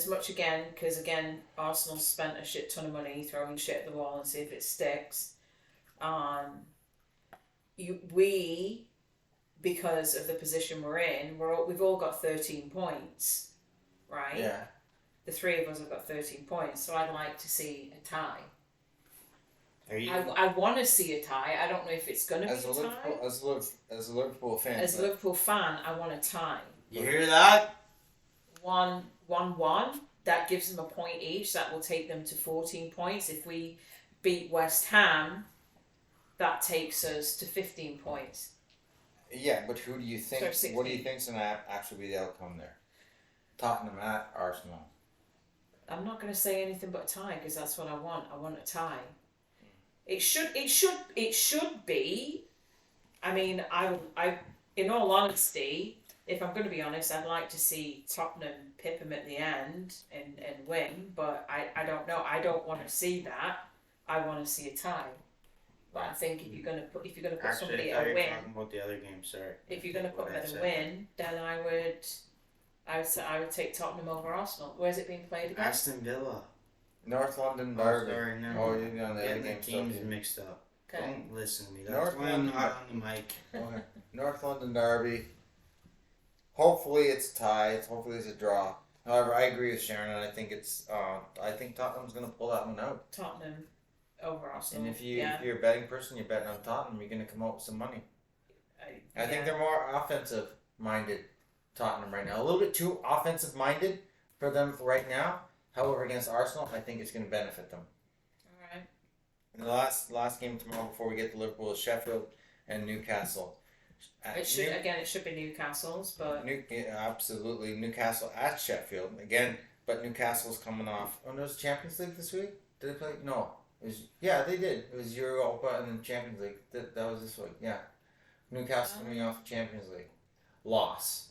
much again, because again, Arsenal spent a shit ton of money throwing shit at the wall and see if it sticks. We, because of the position we're in, we've all got 13 points, right? Yeah. The three of us have got 13 points, so I'd like to see a tie. Are you? I want to see a tie. I don't know if it's going to be As a a tie. as a Liverpool fan. As a Liverpool fan, I want a tie. You hear that? 1-1. That gives them a point each. That will take them to 14 points. If we beat West Ham, that takes us to 15 points. Yeah, but who do you think? So 16. What do you think's gonna actually be the outcome there? Tottenham at Arsenal. I'm not going to say anything but a tie because that's what I want. I want a tie. It should be. I mean, I. In all honesty, if I'm going to be honest, I'd like to see Tottenham pip him at the end and win. But I don't know. I don't want to see that. I want to see a tie. But I think if you're going to put Actually, somebody I at thought a you were win, talking about the other game. Sorry. if you're going to put them What I at a said. win, then I would take Tottenham over Arsenal. Where's it being played again? Aston Villa. North London Oh, Derby. sorry, no. Oh, you're on the other Getting the game teams stuff. mixed up. Okay. Don't listen to me. That's North why I'm London- not on the mic. Okay. North London Derby. Hopefully it's tied. Hopefully it's a draw. However, I agree with Sharon, and I think it's. I think Tottenham's gonna pull that one out. Tottenham over Arsenal. And if yeah. you're a betting person, you're betting on Tottenham, you're gonna come out with some money. I think yeah. they're more offensive minded, Tottenham right now. A little bit too offensive minded for them right now. However, against Arsenal, I think it's gonna benefit them. All right. And the last game tomorrow before we get to Liverpool is Sheffield and Newcastle. It should be Newcastle's, but Absolutely Newcastle at Sheffield again, but Newcastle's coming off. Oh, there was Champions League this week. Did they play? No, they did. It was Europa and then Champions League. That was this week. Yeah, Newcastle coming off Champions League, loss.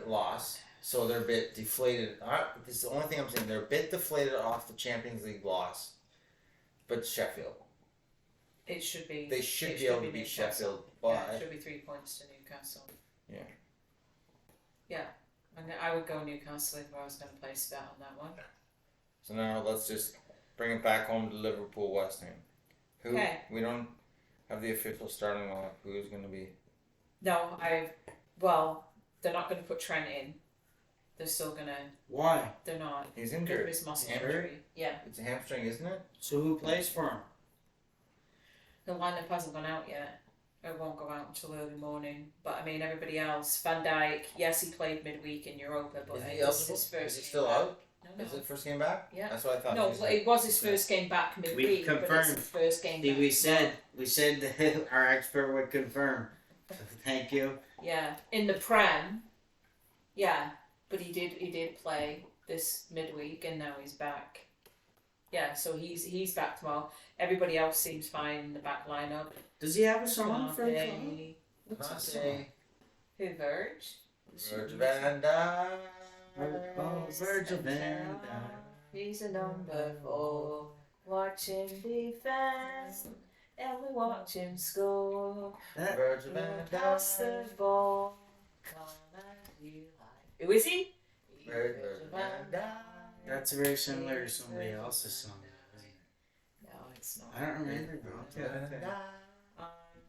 Loss. So they're a bit deflated. This is the only thing I'm saying. They're a bit deflated off the Champions League loss, but Sheffield. it should be. They should be able to beat Newcastle. Sheffield, but Yeah, it should be 3 points to Newcastle. Yeah. Yeah, I would go Newcastle if I was going to place a bet on that one. So now let's just bring it back home to Liverpool West Ham. Okay. We don't have the official starting lineup. Who's going to be? No, they're not going to put Trent in. They're still going to. Why? They're not. He's Because of injured. his muscle Injured? injury. Yeah, It's a hamstring, isn't it? So who plays for him? the lineup hasn't gone out yet. It won't go out until early morning. But I mean, everybody else. Van Dijk, yes, he played midweek in Europa, but Is he it's eligible? his first Is he game still back. out? No, Is it first game back? Yeah. That's what I thought. No, he said. it was his first game back midweek, but it's confirmed. his first game See, back. we said that our expert would confirm. So thank you. Yeah, in the Prem. Yeah, but he did play this midweek, and now he's back. Yeah, so he's back tomorrow. Everybody else seems fine in the back lineup. Does he have a song for the club? Conte. What's his song? Conte, Who, Verge? Virgil van Dijk. Oh, Virgil van Dijk. He's a number 4. Watch him defend, and we watch him score. Virgil van Pass the Dijk. ball. Come as you like. Who is he? Virgil van Dijk. That's very similar to somebody else's song. No, it's not. I don't remember, bro. Okay.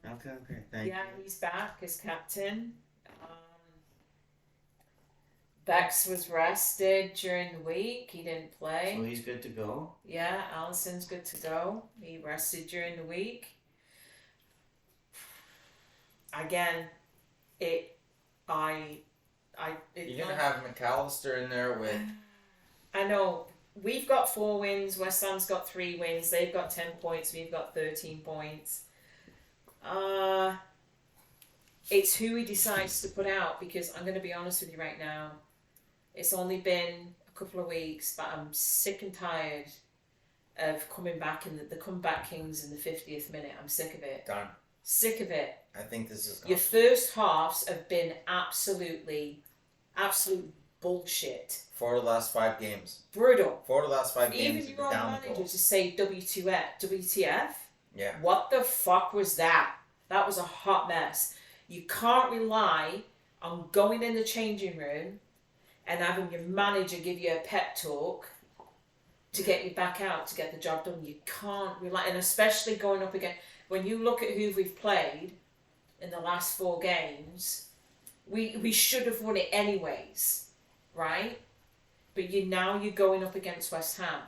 Okay. Thank Yeah, you. he's back as captain. Bex was rested during the week. He didn't play. So he's good to go. Yeah, Allison's good to go. He rested during the week. Again, You're gonna have McAllister in there with. I know we've got 4 wins. West Ham's got 3 wins. They've got 10 points. We've got 13 points. It's who he decides to put out, because I'm going to be honest with you right now. It's only been a couple of weeks, but I'm sick and tired of coming back in the comeback kings in the 50th minute. I'm sick of it. Done. Sick of it. I think this is. Your first halves have been absolute bullshit. 4 of the last 5 games. Brutal. 4 of the last 5 Even games. your own down the manager goal. to say WTF? Yeah. What the fuck was that? That was a hot mess. You can't rely on going in the changing room and having your manager give you a pep talk to get you back out to get the job done. You can't rely, and especially going up again. When you look at who we've played in the last 4 games, we should have won it anyways, right? But you're going up against West Ham.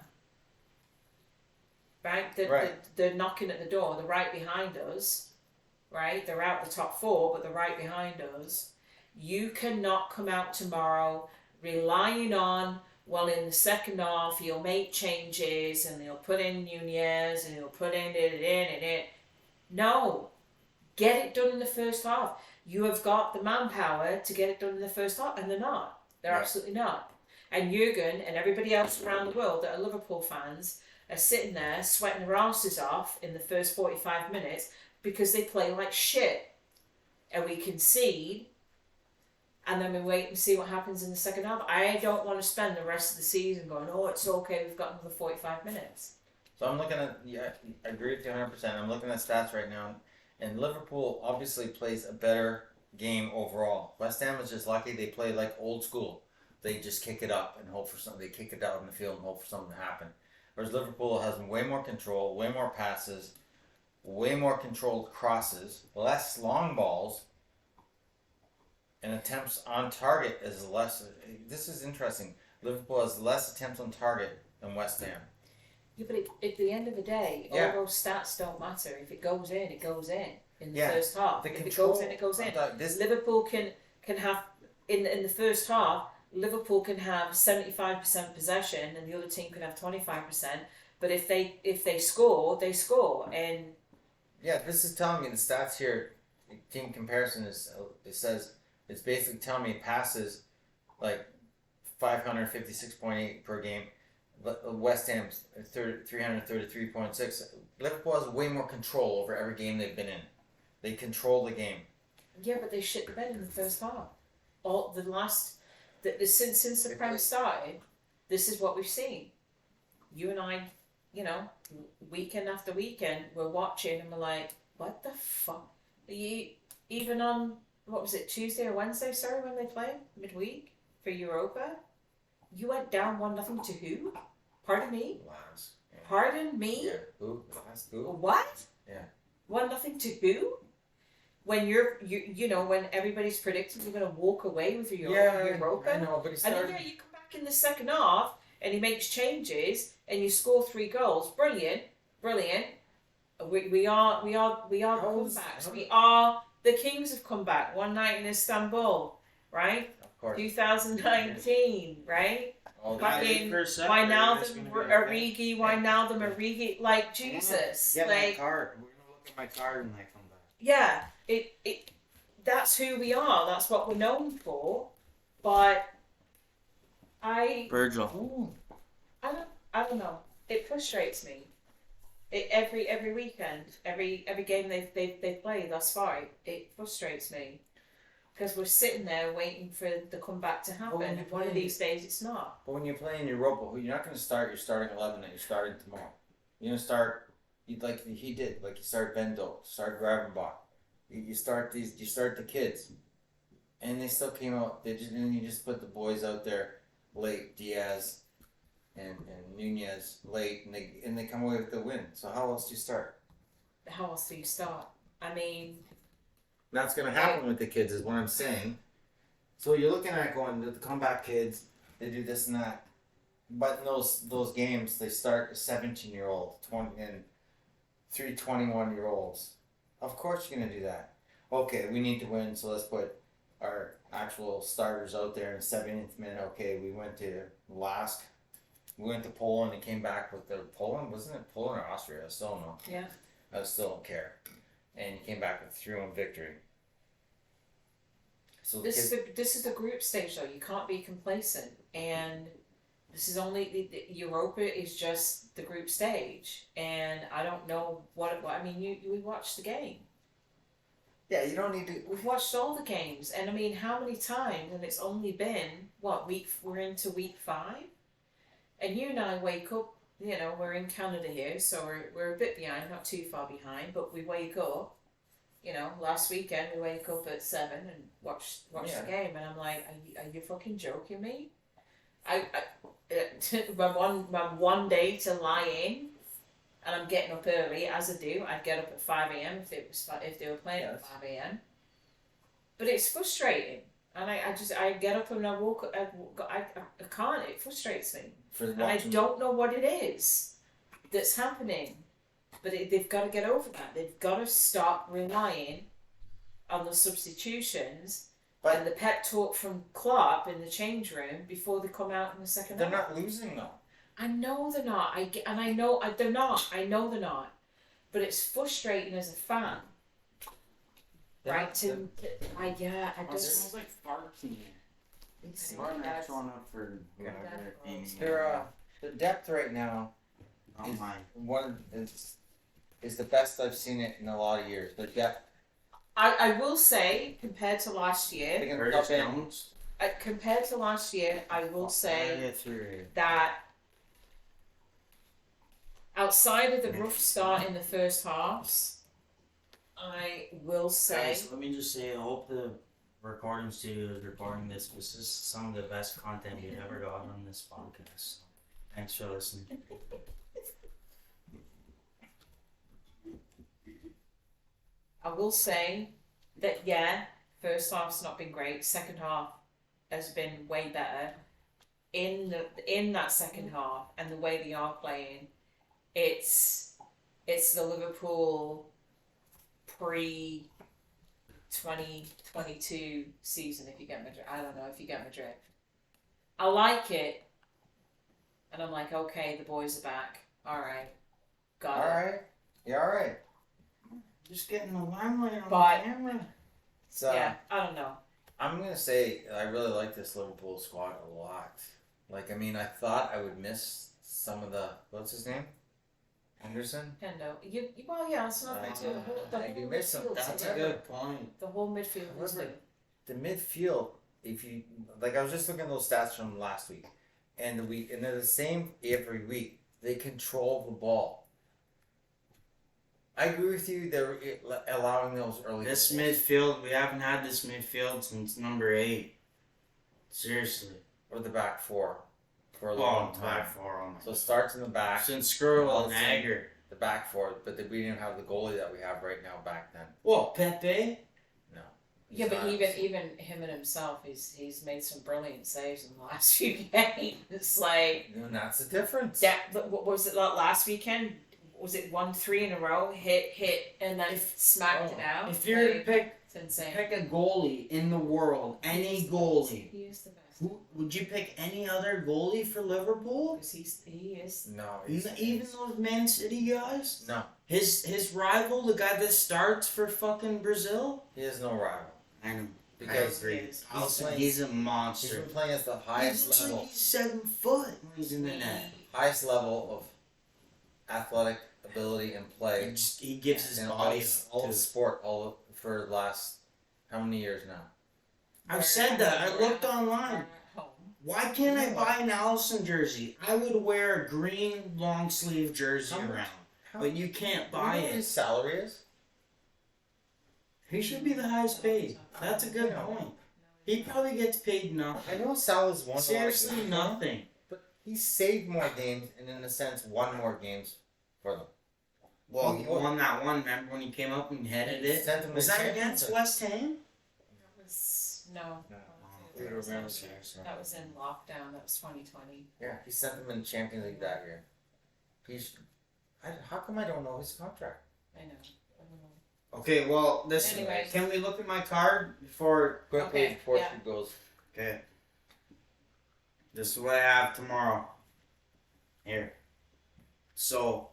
Right? They're knocking at the door. They're right behind us. Right? They're out the top 4, but they're right behind us. You cannot come out tomorrow relying on, well, in the second half, he'll make changes and he'll put in Nunez and he'll put in it. No. Get it done in the first half. You have got the manpower to get it done in the first half, and they're not. They're absolutely not. And Jurgen and everybody else around the world that are Liverpool fans are sitting there sweating their asses off in the first 45 minutes because they play like shit. And we concede, and then we wait and see what happens in the second half. I don't want to spend the rest of the season going, oh, it's okay, we've got another 45 minutes. So I'm looking at, I agree with you 100%. I'm looking at stats right now, and Liverpool obviously plays a better game overall. West Ham is just lucky they play like old school. They just kick it up and hope for something. They kick it out in the field and hope for something to happen. Whereas Liverpool has way more control, way more passes, way more controlled crosses, less long balls, and attempts on target is less. This is interesting. Liverpool has less attempts on target than West Ham. Yeah, but at the end of the day, all those stats don't matter. If it goes in, it goes in the first half. If it goes in, it goes in. Liverpool can have, in the first half, Liverpool can have 75% possession and the other team can have 25%. But if they score, they score. And yeah, this is telling me the stats here. Team comparison is it's basically telling me passes like 556.8 per game. West Ham's 333.6. Liverpool has way more control over every game they've been in. They control the game. Yeah, but they shit the bed in the first half. Since the Prem started, this is what we've seen. You and I, weekend after weekend, we're watching and we're like, what the fuck? Even on, what was it, Tuesday or Wednesday, sorry, when they played, midweek, for Europa, you went down 1-0 to who? Pardon me? Lance. Yeah. Pardon me? Yeah. Who? Lance. Who? What? Yeah. 1-0 to who? When when everybody's predicting you're going to walk away with your Europa. I know, but And then you come back in the second half and he makes changes and you score 3 goals. Brilliant. We are comebacks. We are the kings of comeback. One night in Istanbul, right? Of course. 2019, right? Fucking Wijnaldum, Origi, like Jesus. Get my like card. We're gonna look at my card when I come back. yeah, it that's who we are. That's what we're known for. But Virgil. I don't know. It frustrates me. Every weekend, every game they play thus far, it frustrates me. because we're sitting there waiting for the comeback to happen. when you And one of play- these days, it's not. But when you're playing Europa, you're not going to start your starting 11 that you're starting tomorrow. You're going to start, like he did, like you start Bendo, start Gravenbach. You start the kids. And they still came out, and you just put the boys out there late, Diaz and Nunez late, and they come away with the win. So how else do you start? How else do you start? I mean, That's going to happen with the kids, is what I'm saying. So you're looking at going, the comeback kids, they do this and that. But in those games, they start a 17-year-old, 20, and 3 21-year-olds. Of course you're going to do that. Okay, we need to win, so let's put our actual starters out there in the 70th minute. Okay, we went to Poland and came back with the Poland. Wasn't it Poland or Austria? I still don't know. yeah. I still don't care. And you came back with 3-1 victory. So This is the group stage, though. You can't be complacent, and this is only the Europa is just the group stage, and I don't know what I mean. We watched the game. yeah, you don't need to. We've watched all the games, and I mean, how many times? And it's only been we're into week 5, and you and I wake up. You know, we're in Canada here, so we're a bit behind, not too far behind, but we wake up. You know, last weekend we wake up at 7 and watch Yeah. the game, and I'm like, are you fucking joking me? I my one day to lie in, and I'm getting up early as I do. I'd get up at 5 a.m. if they were playing at 5 a.m. But it's frustrating, and I get up and I walk. I can't. It frustrates me, and I don't know what it is that's happening. But they've got to get over that. They've got to stop relying on the substitutions and the pep talk from Klopp in the change room before they come out in the second half. They're not losing though. I know they're not. I know they're not. I know they're not. But it's frustrating as a fan, right? I It just. smells like farts in here. It's Martin that's- showing up for whatever That's theme. gross. The depth right now Oh my. is the best I've seen it in a lot of years. The depth. I will say, compared to last year, Curtis Jones. compared to last year, I will say Get through here. that outside of the rough start in the first halves, I will say Guys, let me just say, I hope the recording studio is recording this. This is some of the best content we've ever got on this podcast. Thanks for listening. I will say that first half's not been great. Second half has been way better. In that second half and the way they are playing, it's the Liverpool pre 2022 season. If you get my drift, I don't know if you get my drift. I like it, and I'm like, okay, the boys are back. All right, got it. Alright. Yeah, alright. Just getting the limelight on But- the camera. So Yeah, I don't know. I'm gonna say I really like this Liverpool squad a lot. Like, I mean, I thought I would miss some of the what's his name? Henderson? Hendo, well, yeah, it's not Uh, the whole, the I do whole miss him. midfield. That's a good point. The whole midfield was However, good. The midfield, if you like, I was just looking at those stats from last week, and they're the same every week. They control the ball. I agree with you. They're allowing those early. This goals. midfield, we haven't had this midfield since number 8. Seriously. or the back four for a Oh, long time. back 4 on So it starts in the back, Since Skrull Well, and it's- Agger. the back four, but we didn't have the goalie that we have right now back then. What, Pepe? No. Yeah, He's but not. even him and himself, he's made some brilliant saves in the last few games. It's like And that's the difference. what was it like last weekend? Was it 1-3 in a row? Hit, and then smacked it out. If you're to Like, pick it's insane. a goalie in the world, any goalie, He is the best. who would you pick any other goalie for Liverpool? Because he is. No. Even those Man City guys? No. His rival, the guy that starts for fucking Brazil? He has no rival. I know. Because He is. He's a he's monster. been playing at the He highest looks level. like he's 7 foot when he's in the net. Highest level of athletic ability and play He gives his in body all up of to sport for the last how many years now? I've said that. I looked We're online. at home. Why can't I buy an Allison jersey? I would wear a green long sleeve jersey How much- around. How, But you can't do you buy know what his it. salary is? He should be the highest paid. That's a good point. He probably gets paid nothing. I know Sal has won Seriously, a lot of games, nothing. but he saved more games and, in a sense, won more games for them. Well, he won that one. Remember when he came up and headed it? Sent him Was to that Champions against League. West Ham? That was no. That was in lockdown. That was 2020. Yeah, he sent them in Champions League that year. How come I don't know his contract? I know. Okay, well, listen. Anyways. Can we look at my card before? Quickly Okay, before yeah. she goes. Okay. This is what I have tomorrow. Here. So,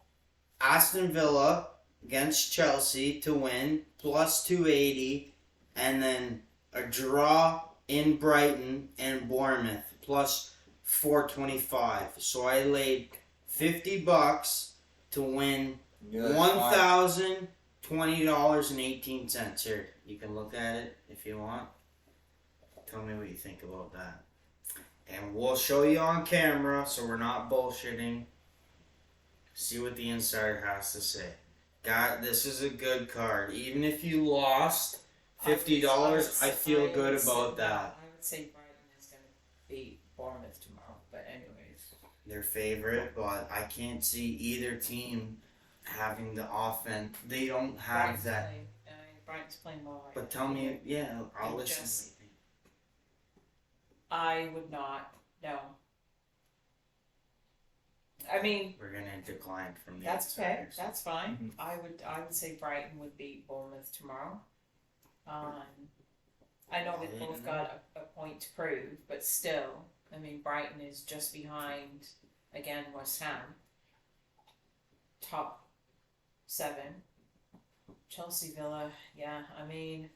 Aston Villa against Chelsea to win, plus 280, and then a draw in Brighton and Bournemouth, plus 425. So I laid $50 to win $1,020.18. Here, you can look at it if you want. Tell me what you think about that. And we'll show you on camera so we're not bullshitting. See what the insider has to say. God, this is a good card. Even if you lost $50, I feel good about that. I would say Brighton is going to beat Bournemouth tomorrow. But anyways. Their favorite, but I can't see either team having the offense. They don't have that. Brighton's playing well right But now. tell me, yeah, I'll It listen. just- I would not. No. I mean, We're gonna decline from the that's okay. insiders. That's fine. Mhm. I would say Brighton would beat Bournemouth tomorrow. I know they've both got a point to prove, but still, I mean, Brighton is just behind again West Ham. Top 7. Chelsea Villa, yeah. I mean,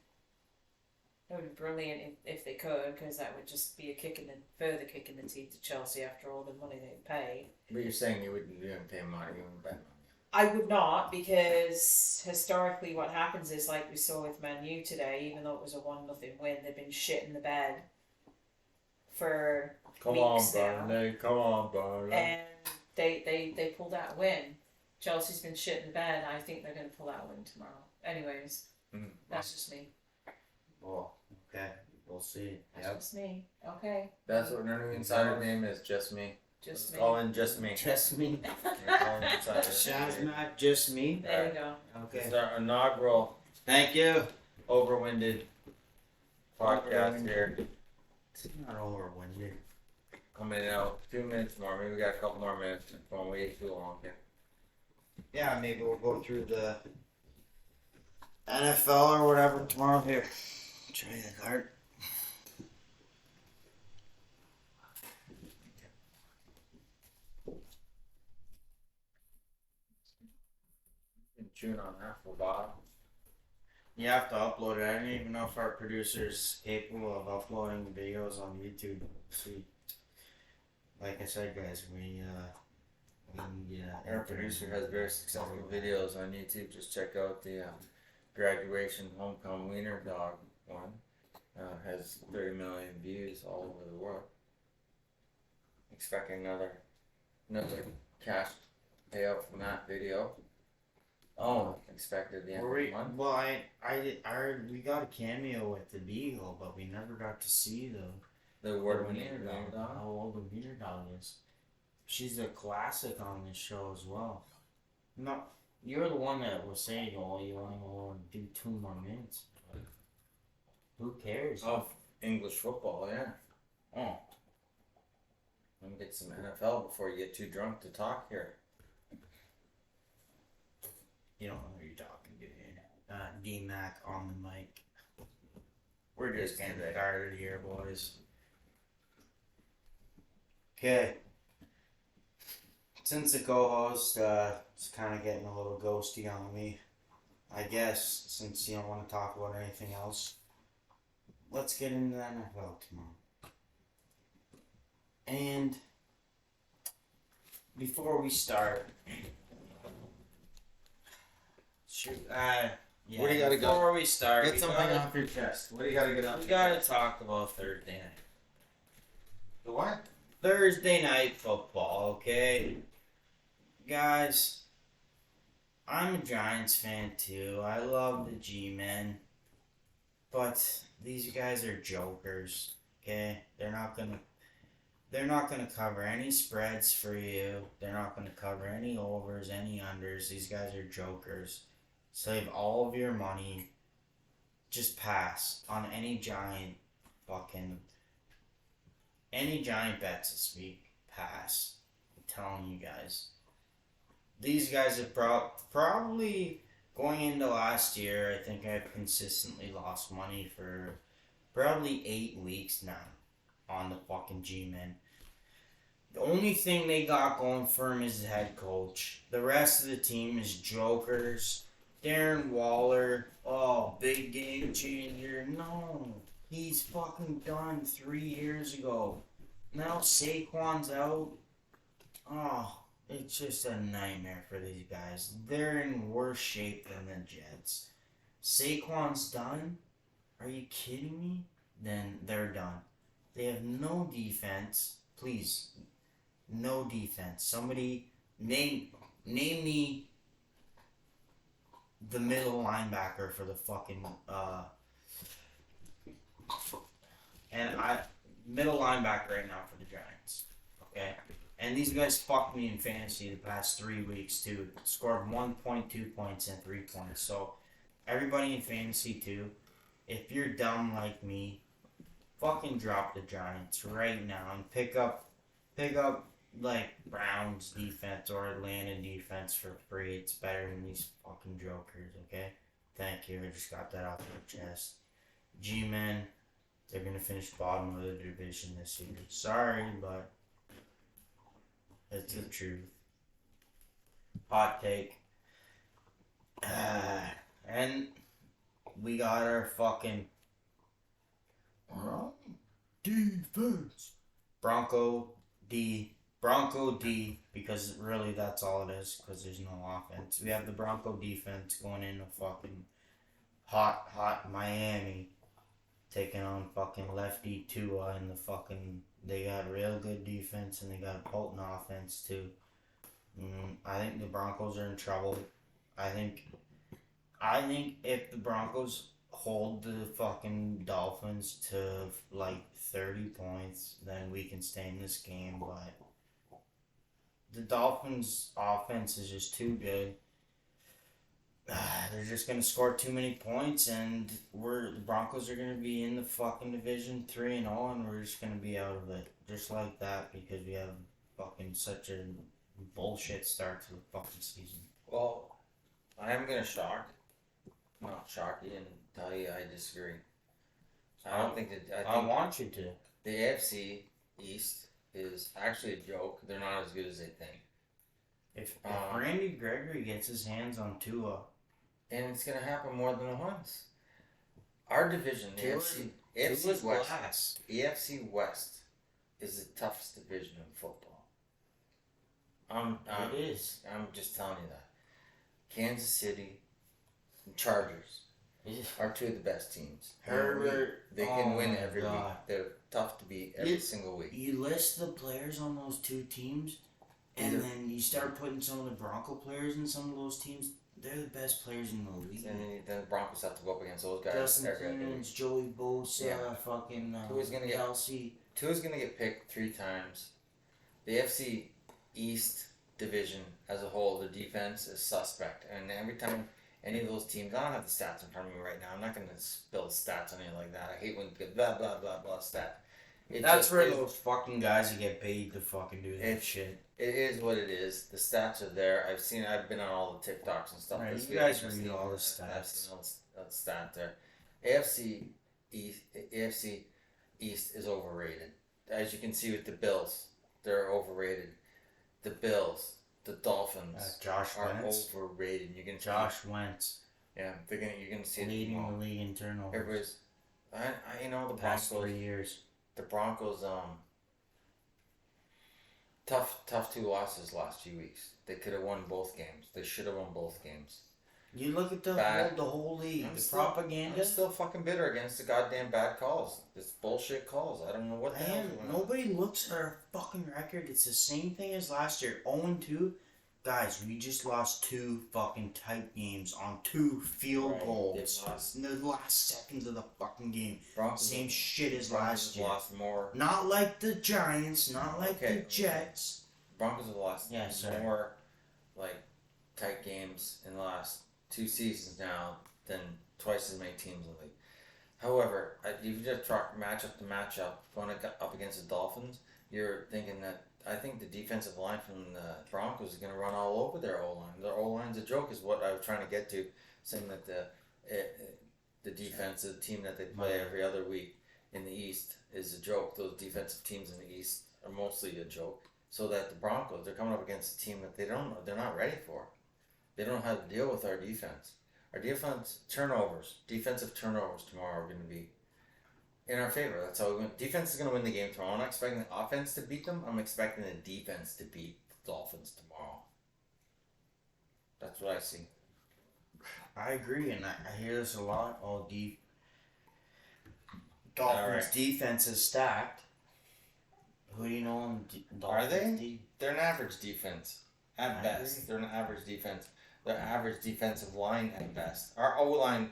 it would be brilliant if they could, because that would just be a further kick in the teeth to Chelsea after all the money they paid. But you're saying you wouldn't pay money, you wouldn't bet money. I would not, because historically what happens is, like we saw with Man U today, even though it was a 1-0 win, they've been shit in the bed for weeks now. Come on, Burnley. And they pulled out a win. Chelsea's been shit in the bed. I think they're going to pull out a win tomorrow. Anyways, that's just me. Well, okay, we'll see. That's Yep. just me. Okay, That's what our new insider name is, just me. just Let's me. call in just me. Just me. We're calling insider. Shazmat, just me. There you go. Okay. It's our inaugural Thank you. overwinded podcast here. It's not overwinded. Coming out 2 minutes more. Maybe we got a couple more minutes. Don't wait too long here. Yeah, maybe we'll go through the NFL or whatever tomorrow. Here, show you the card. Been chewing on that for a while. You have to upload it. I don't even know if our producer's capable of uploading videos on YouTube. See, like I said, guys, we Our producer has very successful videos on YouTube. Just check out the graduation homecoming wiener dog one. Has 30 million views all over the world. Expecting another cash payout from that video. Oh, expected the end of the month. Well, we got a cameo with the Beagle, but we never got to see The award-winning dog. how old the wiener dog is. She's a classic on this show as well. No, you're the one that was saying, "Oh, you only want to do 2 more minutes." But who cares? Of English football, yeah. Oh, Let me get some NFL before you get too drunk to talk here. you don't know who you're talking to. D-Mac on the mic. We're Just just getting today. started here, boys. Okay. Since the co-host is kind of getting a little ghosty on me, I guess, since you don't want to talk about anything else, let's get into the NFL tomorrow. And before we start, Yeah, What do you gotta go? before we start, Get we something gotta, off your chest. What do you gotta get off we your gotta chest? talk about Thursday night. The what? Thursday night football, okay? Guys, I'm a Giants fan too. I love the G-men. But these guys are jokers, okay? They're not gonna cover any spreads for you. They're not gonna cover any overs, any unders. These guys are jokers. Save all of your money. Just pass on any giant bets this week. Pass. I'm telling you guys. These guys have probably going into last year. I think I've consistently lost money for probably 8 weeks now on the fucking G-men. The only thing they got going for him is the head coach. The rest of the team is jokers. Darren Waller, oh, big game changer. No, he's fucking done 3 years ago. Now Saquon's out. Oh, it's just a nightmare for these guys. They're in worse shape than the Jets. Saquon's done? Are you kidding me? Then they're done. They have no defense. Please, no defense. Somebody name me the middle linebacker for the fucking middle linebacker right now for the Giants. Okay? And these guys fucked me in fantasy the past 3 weeks too. Scored 1.2 points and 3 points. So everybody in fantasy too, if you're dumb like me, fucking drop the Giants right now and pick up like Browns defense or Atlanta defense for free. It's better than these fucking jokers, okay? Thank you. I just got that off my chest. G-men, they're gonna finish bottom of the division this year. Sorry, but it's the truth. Hot take. And we got our fucking defense. Bronco D, because really that's all it is, because there's no offense. We have the Bronco defense going into fucking hot Miami, taking on fucking lefty Tua, and they got real good defense, and they got a potent offense too. I think the Broncos are in trouble. I think if the Broncos hold the fucking Dolphins to like 30 points, then we can stay in this game, but the Dolphins' offense is just too good. They're just gonna score too many points, and the Broncos are gonna be in the fucking division 3-0, and we're just gonna be out of it just like that because we have fucking such a bullshit start to the fucking season. Well, I am gonna not shock you, and tell you I disagree. I don't think that. I want you to. The AFC East is actually a joke. They're not as good as they think. If Randy Gregory gets his hands on Tua, and it's gonna happen more than once. Our division, the AFC West, AFC West is the toughest division in football. it is. I'm just telling you that. Kansas City and Chargers are two of the best teams. Herbert, They can win every God. week. They're tough to beat every single week. You list the players on those two teams, and then you start putting some of the Bronco players in some of those teams. They're the best players in the league. And then the Broncos have to go up against those guys. Justin Clemens, Joey Bosa, fucking Who's gonna get Kelsey. Tua's gonna get picked 3 times. The AFC East division as a whole, the defense is suspect, and every time any of those teams, I don't have the stats in front of me right now. I'm not gonna spill stats on you like that. I hate when blah blah blah blah stat. That's where those fucking guys that get paid to fucking do that shit. It is what it is. The stats are there. I've been on all the TikToks and stuff. Right, this you week. guys I've read seen all the I've stats. seen all the stat there. AFC East is overrated. As you can see with the Bills, they're overrated. The Bills, the Dolphins Josh are Wentz. overrated. You're gonna Josh Wentz. yeah, you're gonna see Leading it. the league in turnovers. Everybody's, the Past Broncos. 3 years. The Broncos, tough 2 losses last few weeks. They could have won both games. They should have won both games. You look at the whole league, I'm the still- propaganda. I'm still fucking bitter against the goddamn bad calls. It's bullshit calls. I don't know what the hell. Nobody looks at our fucking record. It's the same thing as last year. 0-2. Guys, we just lost 2 fucking tight games on 2 field goals in the last seconds of the fucking game. Same shit as last year. Lost more. Not like the Giants, not like the Jets. Broncos have lost more like tight games in the last 2 seasons now than twice as many teams in the league. However, if you just talk matchup to matchup, going up against the Dolphins, you're thinking that I think the defensive line from the Broncos is going to run all over their O-line. Their O-line's a joke is what I was trying to get to, saying that the defensive team that they play every other week in the East is a joke. Those defensive teams in the East are mostly a joke. So that the Broncos, they're coming up against a team that they're not ready for. They don't know how to deal with our defense. Our defensive turnovers tomorrow are going to be in our favor. That's how we're going. Defense is going to win the game tomorrow. I'm not expecting the offense to beat them. I'm expecting the defense to beat the Dolphins tomorrow. That's what I see. I agree, and I hear this a lot. Dolphins defense is stacked. Who do you know on Dolphins? Are they? They're an average defense at best. They're an average defense. They're average defensive line at best. Our O line.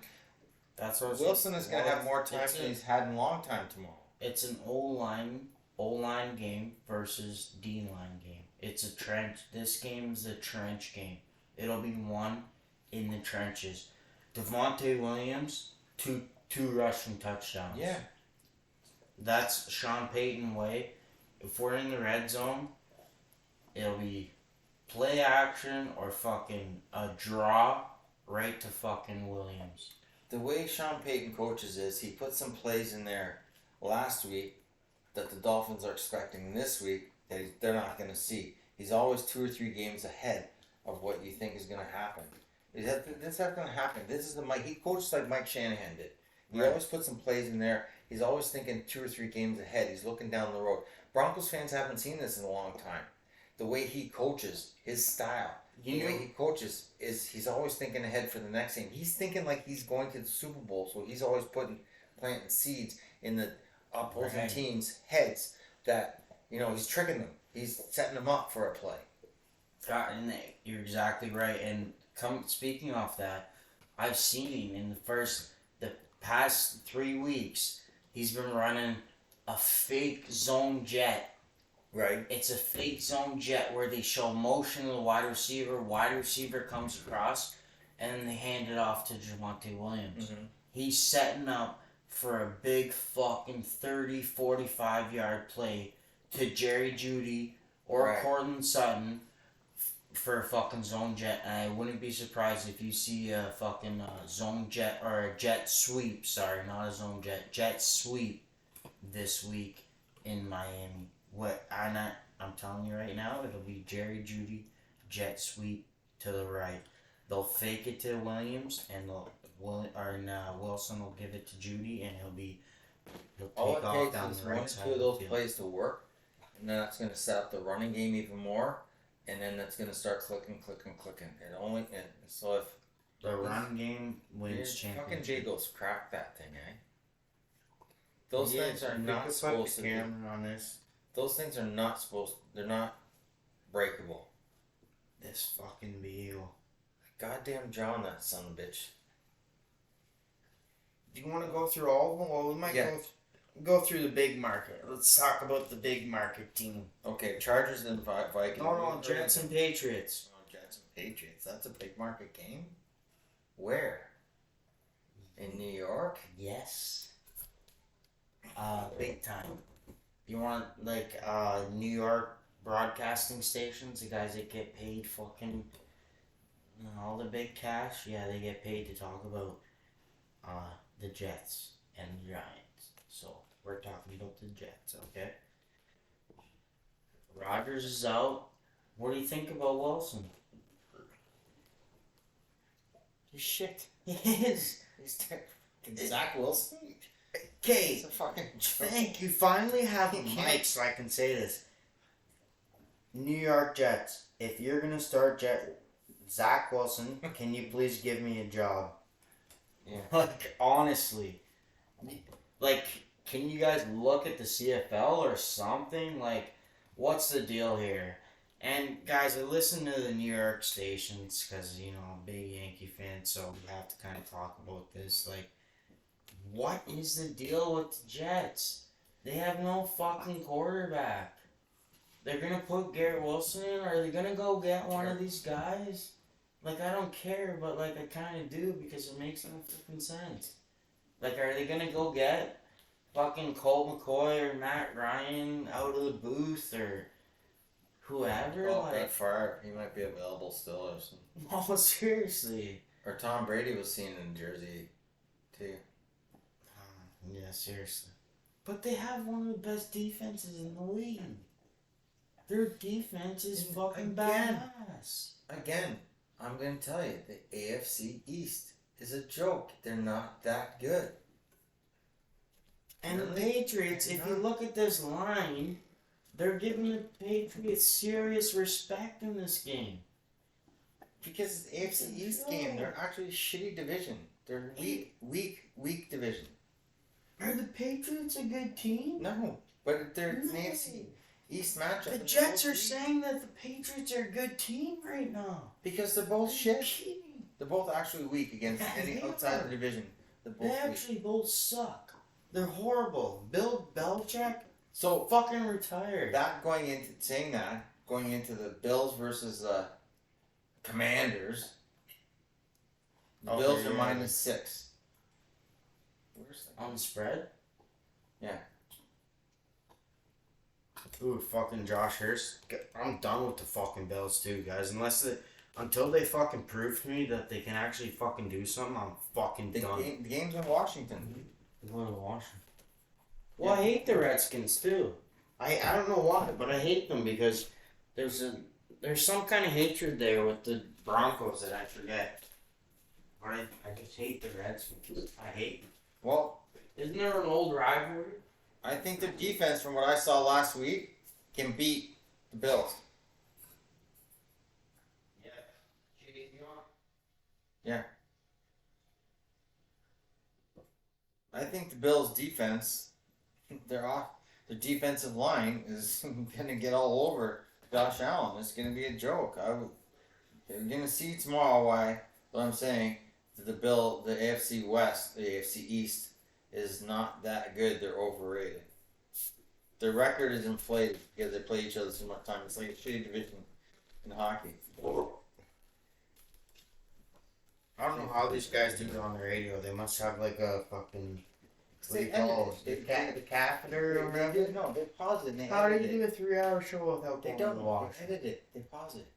That's what Wilson is going to have more time than he's had in a long time tomorrow. It's an O-line game versus D-line game. It's a trench. This game is a trench game. It'll be won in the trenches. Devontae Williams, two rushing touchdowns. Yeah. That's Sean Payton way. If we're in the red zone, it'll be play action or fucking a draw right to fucking Williams. The way Sean Payton coaches is he put some plays in there last week that the Dolphins are expecting this week that they're not going to see. He's always 2 or 3 games ahead of what you think is going to happen. That's not going to happen. He coaches like Mike Shanahan did. He always puts some plays in there. He's always thinking 2 or 3 games ahead. He's looking down the road. Broncos fans haven't seen this in a long time. The way he coaches, his style. The way he coaches is he's always thinking ahead for the next game. He's thinking like he's going to the Super Bowl, so he's always planting seeds in the opposing team's heads that, he's tricking them. He's setting them up for a play. And you're exactly right. And speaking off that, I've seen him in the past 3 weeks, he's been running a fake zone jet. Right. It's a fake zone jet where they show motion to the wide receiver comes across, and then they hand it off to Javonte Williams. Mm-hmm. He's setting up for a big fucking 30, 45-yard play to Jerry Jeudy or Cortland Sutton for a fucking zone jet, and I wouldn't be surprised if you see a fucking zone jet or a jet sweep, not a zone jet sweep this week in Miami. I'm telling you right now, it'll be Jerry Jeudy, jet sweep to the right. They'll fake it to Williams, and Wilson will give it to Jeudy, and he'll take off down the right side. All it takes is 1 or 2 of those plays to work, and then that's going to set up the running game even more, and then that's going to start clicking. So if the run game wins championship. Fucking Jagos cracked that thing, eh? Those things are not supposed to be. On this. Those things are not supposed. They're not breakable. This fucking Beagle. Goddamn John, that son of a bitch. Do you want to go through all of them? Well, we might go through the big market. Let's talk about the big market team. Okay, Chargers and Vikings. No, Jets and Patriots. Oh, Jets and Patriots. That's a big market game. Where? In New York? Yes. Big time. You want New York broadcasting stations, the guys that get paid fucking all the big cash, they get paid to talk about the Jets and the Giants. So we're talking about the Jets, okay? Rodgers is out. What do you think about Wilson? He's shit. He is. He's Zach Wilson? Okay, fucking thank you. Finally have a mic so I can say this. New York Jets. If you're gonna start Zach Wilson, can you please give me a job? Yeah. Like, honestly. Like, can you guys look at the CFL or something? Like, what's the deal here? And, guys, I listen to the New York stations because, you know, I'm a big Yankee fan, so we have to kind of talk about this. Like, what is the deal with the Jets? They have no fucking quarterback. They're going to put Garrett Wilson in, or are they going to go get one of these guys? Like, I don't care, but, like, I kind of do because it makes no freaking sense. Like, are they going to go get fucking Colt McCoy or Matt Ryan out of the booth or whoever? Oh, like, Brett Favre, he might be available still or something. no, seriously. Or Tom Brady was seen in Jersey, too. Yeah, seriously. But they have one of the best defenses in the league. Their defense is fucking Again. badass. Again, I'm going to tell you, the AFC East is a joke. They're not that good. And the Really? Patriots, if you look at this line, they're giving the Patriots serious respect in this game. Because it's the AFC East game, they're actually a shitty division. They're weak division. Are the Patriots a good team? No, but they're an No. AFC East matchup. The and they're Jets both are saying that the Patriots are a good team right now. because they're both Are you shit. kidding? They're both actually weak against Yeah, any they outside are. the division. They're They both weak. actually both suck. They're horrible. Bill Belichick So fucking retired. going into the Bills versus the Commanders. The Oh, Bills yeah. are -6. Where's that? On the spread? Yeah. Ooh, fucking Josh Hurst. I'm done with the fucking Bills too, guys. Until they fucking prove to me that they can actually fucking do something, I'm fucking The done. game's in Washington. What a Washington. Well, I hate the Redskins too. I don't know why, but I hate them because there's some kind of hatred there with the Broncos that I forget. But I just hate the Redskins. I hate them. Well, Isn't there an old rivalry? I think their defense, from what I saw last week, can beat the Bills. Yeah. I think the Bills' defense, their defensive line is gonna get all over Josh Allen. It's gonna be a joke. You're gonna see tomorrow why. What I'm saying, the AFC West, the AFC East, is not that good. They're overrated. Their record is inflated because they play each other so much time. It's like a shitty division in hockey. I don't know how these guys do it on the radio. They must have like a fucking what do you call it? The catheter or whatever. No, they pause it and they How do edit you it. do a 3-hour show without They going to don't the wash? They edit it. They pause it.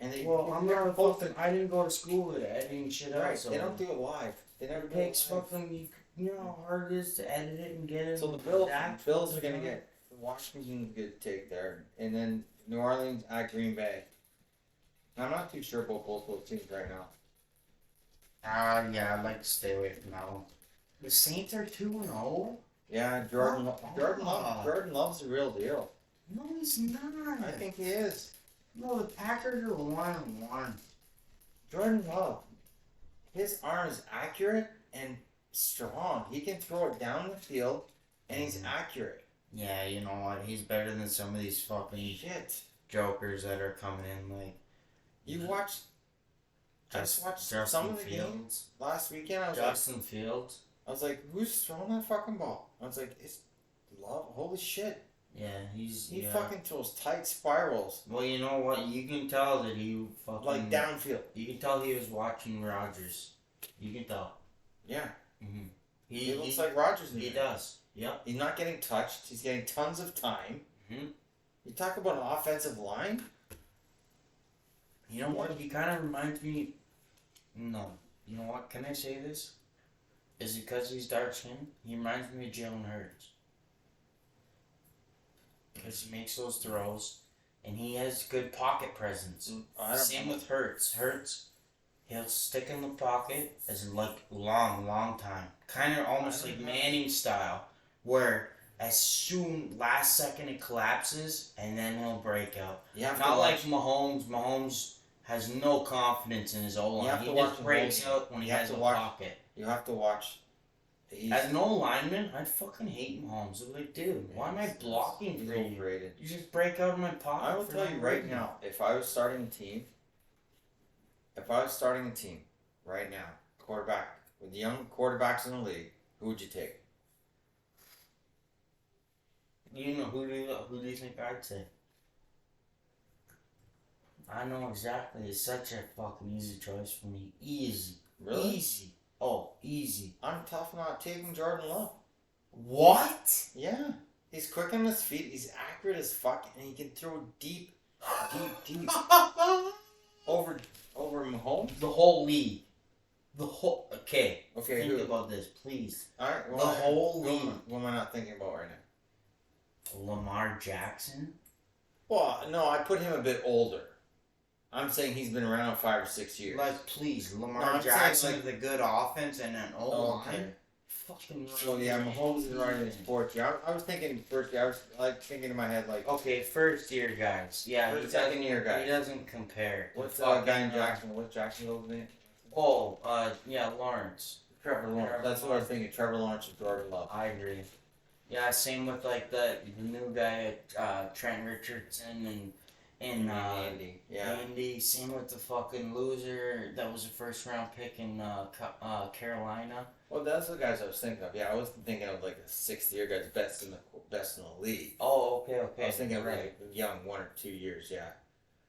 And they Well, I'm never not post fucking. I didn't go to school with editing shit out. Right, So they don't do it live. They never it do it takes live. fucking. You know how hard it is to edit it and get it. So the Bills are gonna get Washington's good take there, and then New Orleans at Green Bay. I'm not too sure about both those teams right now. Yeah, I'd like to stay away from that one. The Saints are 2-0. Yeah, Jordan Love's the real deal. No, he's not. I think he is. No, the Packers are 1-1. Jordan Love, his arm is accurate and strong. He can throw it down the field, and he's accurate. Yeah, you know what? He's better than some of these fucking Shit. jokers that are coming in like. You watched. Just watched Justin some of the Fields. games last weekend. Justin Fields. I was like, who's throwing that fucking ball? I was like, it's Love. Holy shit. Yeah, He yeah. fucking throws tight spirals. Well, you know what? You can tell that he fucking. Like downfield. You can tell he was watching Rodgers. You can tell. Yeah. Mm-hmm. He looks like Rodgers. He does. Yep. He's not getting touched. He's getting tons of time. Mm-hmm. You talk about an offensive line? You know what? He kind of reminds me. No. You know what? Can I say this? Is it because he's dark skinned? He reminds me of Jalen Hurts. Because he makes those throws, and he has good pocket presence. Same with Hurts. Hurts, he'll stick in the pocket as in like long time. Kind of almost like Manning style, where as soon last second it collapses, and then he'll break out. You have Not to like watch. Mahomes. Mahomes has no confidence in his O You line. have He to watch just the breaks whole game. out when he You have has to a watch- pocket. You have to watch. As an O lineman, I'd fucking hate Mahomes. I'm like, dude, why am I blocking He's for you? overrated. You just break out of my pocket. I will for tell no you right reason. now, if I was starting a team right now, quarterback with young quarterbacks in the league, who would you take? You know who do you think I'd say? I know exactly. It's such a fucking easy choice for me. Easy. Really? Easy. Oh, easy. I'm tough not taking Jordan Love. What? Yeah. He's quick on his feet. He's accurate as fuck, and he can throw deep over Mahomes. The whole league. The whole. Okay. Okay, Think who? about this, please. All right. The whole league. What am I not thinking about right now? Lamar Jackson. Well, no, I put him a bit older. I'm saying he's been around 5 or 6 years. Like, please, Lamar No, I'm Jackson saying, with a good offense and an O line. okay. Fucking. So yeah, Mahomes is right in his fourth year. I was thinking first year. I was like thinking in my head like, Okay, first year guys. Yeah, First, he second doesn't- year guys. He doesn't compare. to what's that fucking, guy in Jackson? What's Jacksonville's name? Oh, yeah, Lawrence. Trevor Lawrence. That's what I was thinking. Trevor Lawrence or Jordan Love. I agree. Yeah, same with like the new guy, Trent Richardson and Andy. Yeah. Andy. Same with the fucking loser that was a first round pick in Carolina. Well, that's the guys I was thinking of. Yeah, I wasn't thinking of like a 6th year guy's best in the league. Oh, okay. I was thinking of right. like young 1 or 2 years. Yeah.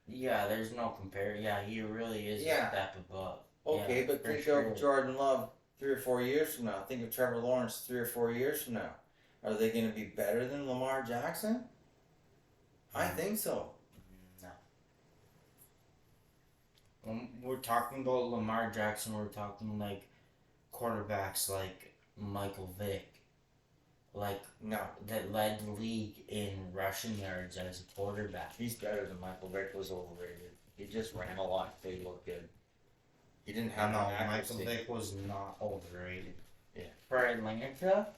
Yeah, there's no compare. Yeah, he really is Yeah. a step above. Okay, Yeah, but for think sure. of Jordan Love 3 or 4 years from now. Think of Trevor Lawrence 3 or 4 years from now. Are they going to be better than Lamar Jackson? I think so. No. When we're talking about Lamar Jackson, we're talking like quarterbacks like Michael Vick, like No, that led the league in rushing yards as a quarterback. he's better than Michael Vick. Was overrated. He just ran a lot. They looked good. He didn't have No, an Michael accuracy. Vick was not overrated. Yeah. For Atlanta,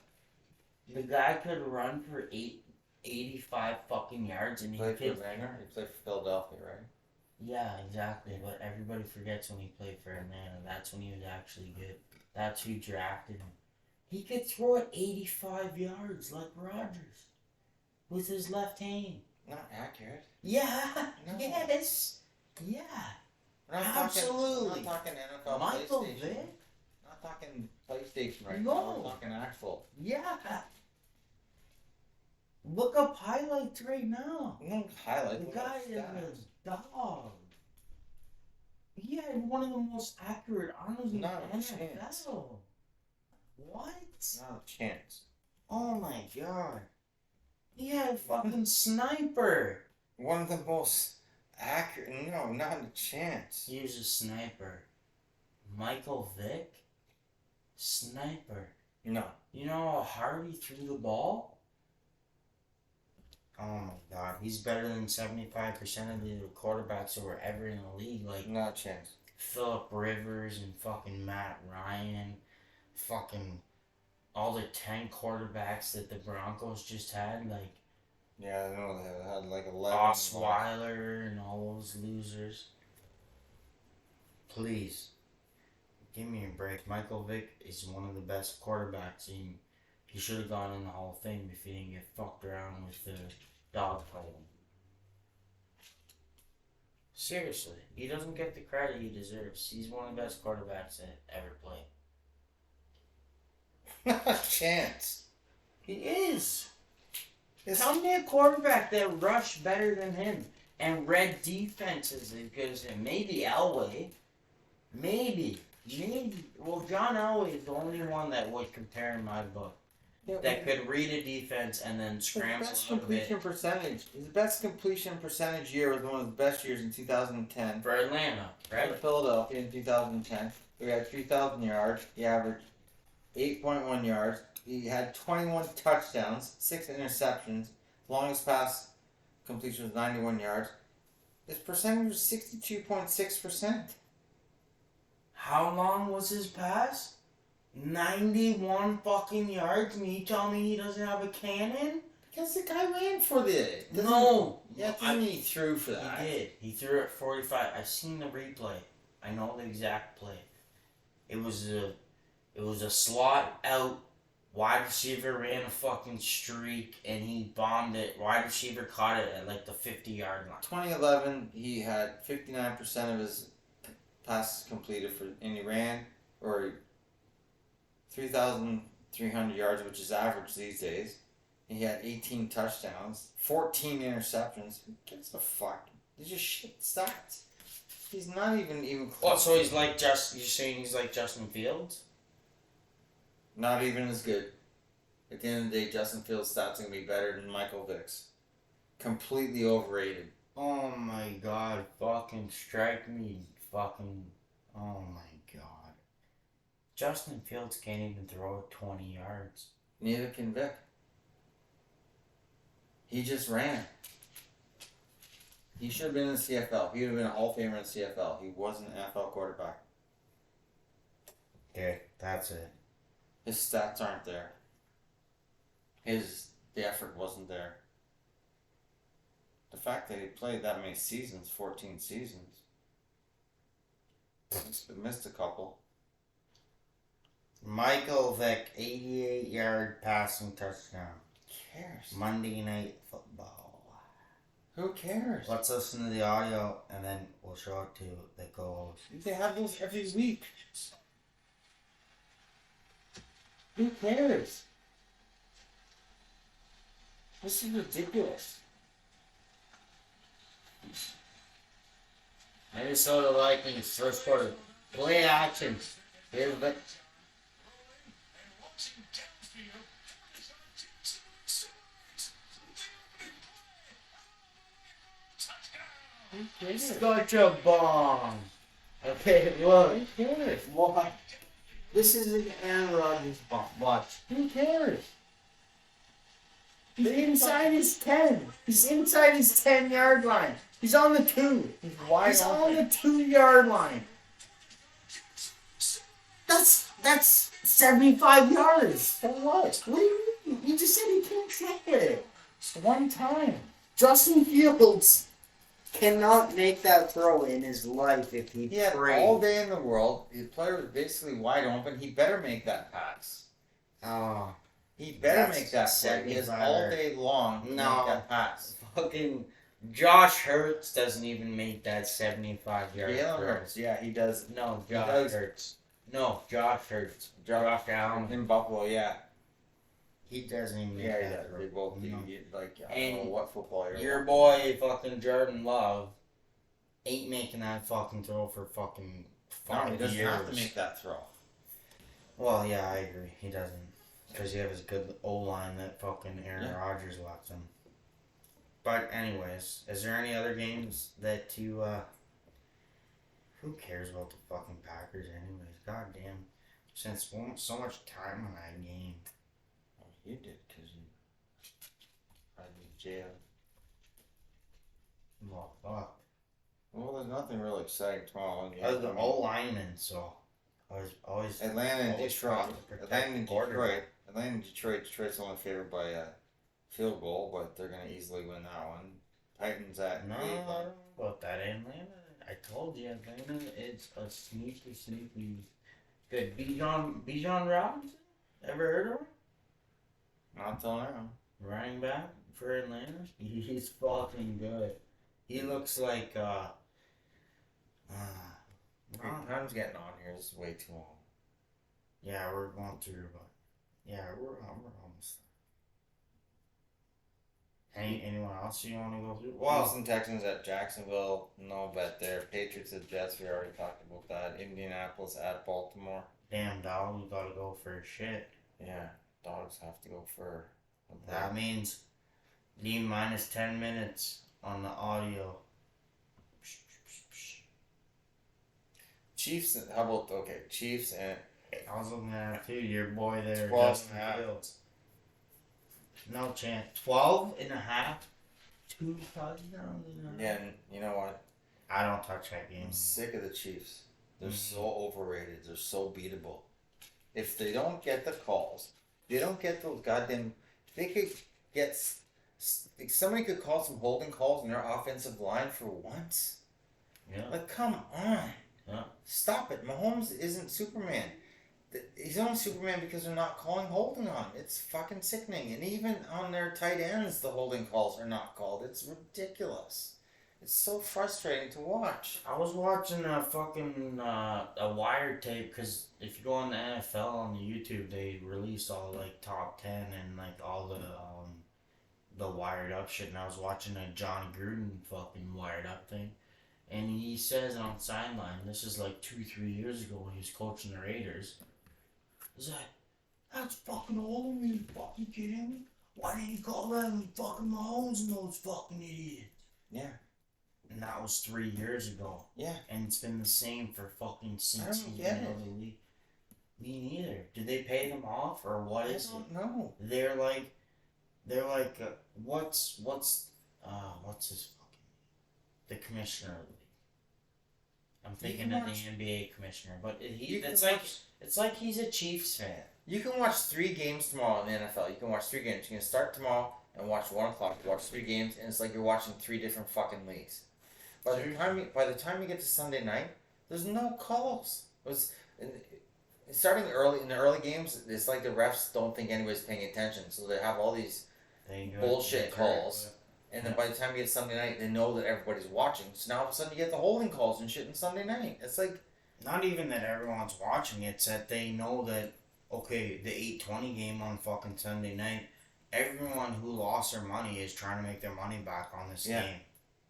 the guy could run for 85 fucking yards and He he played for could. Atlanta. He played for Philadelphia, right? Yeah, exactly. But everybody forgets when he played for Atlanta. That's when he was actually good. That's who drafted him. He could throw it 85 yards like Rodgers with his left hand. Not accurate. Yeah. No. Yes. Yeah. We're not Absolutely. Talking, not talking NFL Michael PlayStation. Vick. Not talking PlayStation right No. now. We're talking actual. Yeah. Look up highlights right now. No highlight. The guy is a dog. He had one of the most accurate arms in the Not a chance. NFL. What? Not a chance. Oh my god. He had a fucking sniper. One of the most accurate. No, not a chance. He was a sniper. Michael Vick? Sniper. No. You know how hard he threw the ball? Oh my god. He's better than 75% of the quarterbacks that were ever in the league. Like Not a chance. Phillip Rivers and fucking Matt Ryan. Fucking all the 10 quarterbacks that the Broncos just had. Like Yeah, I know they had like 11. Osweiler and all those losers. Please, give me a break. Michael Vick is one of the best quarterbacks in. He should have gone in the Hall of Fame if he didn't get fucked around with the dog fighting. Seriously, he doesn't get the credit he deserves. He's one of the best quarterbacks that ever played. Not a chance. He is. It's- Tell me a quarterback that rushed better than him and read defenses as good as him. Maybe Elway. Maybe. Well, John Elway is the only one that would compare in my book. That could read a defense and then His scramble best a little bit. completion percentage. His best completion percentage year was one of the best years in 2010. For Atlanta, right? For Philadelphia in 2010. He had 3,000 yards. He averaged 8.1 yards. He had 21 touchdowns, 6 interceptions. Longest pass completion was 91 yards. His percentage was 62.6%. How long was his pass? 91 fucking yards, and you tell me he doesn't have a cannon? Because the guy ran for it. No, Yeah, didn't he threw for that? He did. He threw it 45. I've seen the replay. I know the exact play. It was a slot out. Wide receiver ran a fucking streak and he bombed it. Wide receiver caught it at like the 50-yard line. 2011, he had 59% of his passes completed and he ran 3,300 yards, which is average these days. He had 18 touchdowns, 14 interceptions. Who gives a fuck? These are shit stats. He's not even close. Oh, so he's like you're saying he's like Justin Fields? Not even as good. At the end of the day, Justin Fields' stats are going to be better than Michael Vick's. Completely overrated. Oh my god, fucking strike me, fucking, oh my god. Justin Fields can't even throw it 20 yards. Neither can Vick. He just ran. He should have been in the CFL. He would have been a Hall of Famer in the CFL. He wasn't an NFL quarterback. Okay, that's it. His stats aren't there. The effort wasn't there. The fact that he played that many seasons, 14 seasons, missed a couple. Michael Vick, 88-yard passing touchdown. Who cares? Monday Night Football. Who cares? Let's listen to the audio and then we'll show it to the co-host. They have those every week. Who cares? This is ridiculous. Minnesota Vikings, first quarter. Play action. Here's the... Such a bomb. Okay, look. Who cares? What? This is an Aaron Rodgers bomb. Watch. Who cares? He's inside his 10. He's inside his 10-yard line. He's on the 2. He's wide He's open. on the 2-yard line. That's 75 yards. For what? What do you mean? You just said he can't take it. One time. Justin Fields cannot make that throw in his life if he He had prayed. all day in the world. The player was basically wide open. He better make that pass. Oh, He better That's make that play. He has 75. all day long to No. make that pass. fucking Josh Hurts doesn't even make that 75-yard Jalen throw. Hurts, yeah, he does. No, He Josh does. Hurts. No, Josh Hurts. Josh Allen. In Buffalo, yeah. He doesn't even make Yeah, he that does. throw. They both do. No. Like, I And don't know what football you're Your watching. boy, fucking Jordan Love, ain't making that fucking throw for fucking No, 5 he doesn't years. have to make that throw. Well, yeah, I agree. He doesn't. Because you have his good O-line that fucking Aaron Yeah. Rodgers left him. But anyways, is there any other games that you, who cares about the fucking Packers anyways? Goddamn. Spent so much time on that game. Oh, you did, because you tried to jail. Well, fuck. Well, there's nothing really exciting tomorrow. I was the O-lineman, so I was always... Atlanta and always Detroit. trying to protect Atlanta and the quarterback. Detroit. Atlanta and Detroit. Detroit's only favored by a field goal, but they're going to easily win that one. Titans at No, I Cleveland. don't know about that. Atlanta, I told you, Atlanta, it's a sneaky good. Bijan Robinson? Ever heard of him? Not till now. Running back for Atlanta? He's fucking good. He looks like, Okay, time's getting on here. This is way too long. yeah, we're going through, but yeah, we're almost there. Anyone else you want to go through? Houston Texans at Jacksonville. No bet there. Patriots at Jets. We already talked about that. Indianapolis at Baltimore. Damn, dog, you gotta go for shit. Yeah, dogs have to go for a That means D minus 10 minutes on the audio. Chiefs. How about Chiefs and I was looking at it too, your boy there, 12 Justin and a half. Fields. No chance. 12 and a half? 2 touchdowns? yeah. And you know what? I don't touch that game. I'm sick of the Chiefs. They're Mhm. so overrated. They're so beatable. If they don't get the calls, they don't get those goddamn. If they could get Like somebody could call some holding calls in their offensive line for once. Yeah. Like, come on. Yeah. Stop it. Mahomes isn't Superman. He's only Superman because they're not calling holding on him. It's fucking sickening. And even on their tight ends, the holding calls are not called. It's ridiculous. It's so frustrating to watch. I was watching a fucking a Wired tape because if you go on the NFL on the YouTube, they released all like top 10 and like all the wired up shit. And I was watching a John Gruden fucking wired up thing, and he says on sideline, this is like 2-3 years ago when he was coaching the Raiders. He's like, that's fucking all of me. You fucking kidding me? Why didn't you call that when fucking Mahomes and those fucking idiots? Yeah. And that was 3 years ago. Yeah. And it's been the same for fucking since I don't he's get been it. out of the league. Me neither. Did they pay them off or what I is it? don't know. They're like, what's his fucking, the commissioner of the league. I'm thinking of the NBA commissioner, but it's like he's a Chiefs fan. You can watch 3 games tomorrow in the NFL. You can watch 3 games. You can start tomorrow and watch 1 o'clock. Watch 3 games, and it's like you're watching 3 different fucking leagues. By the time you get to Sunday night, there's no calls. Starting early in the early games, it's like the refs don't think anybody's paying attention, so they have all these bullshit calls. And then by the time you get Sunday night, they know that everybody's watching. So now all of a sudden you get the holding calls and shit on Sunday night. It's like, not even that everyone's watching. It's that they know that, okay, the 8:20 game on fucking Sunday night, everyone who lost their money is trying to make their money back on this game,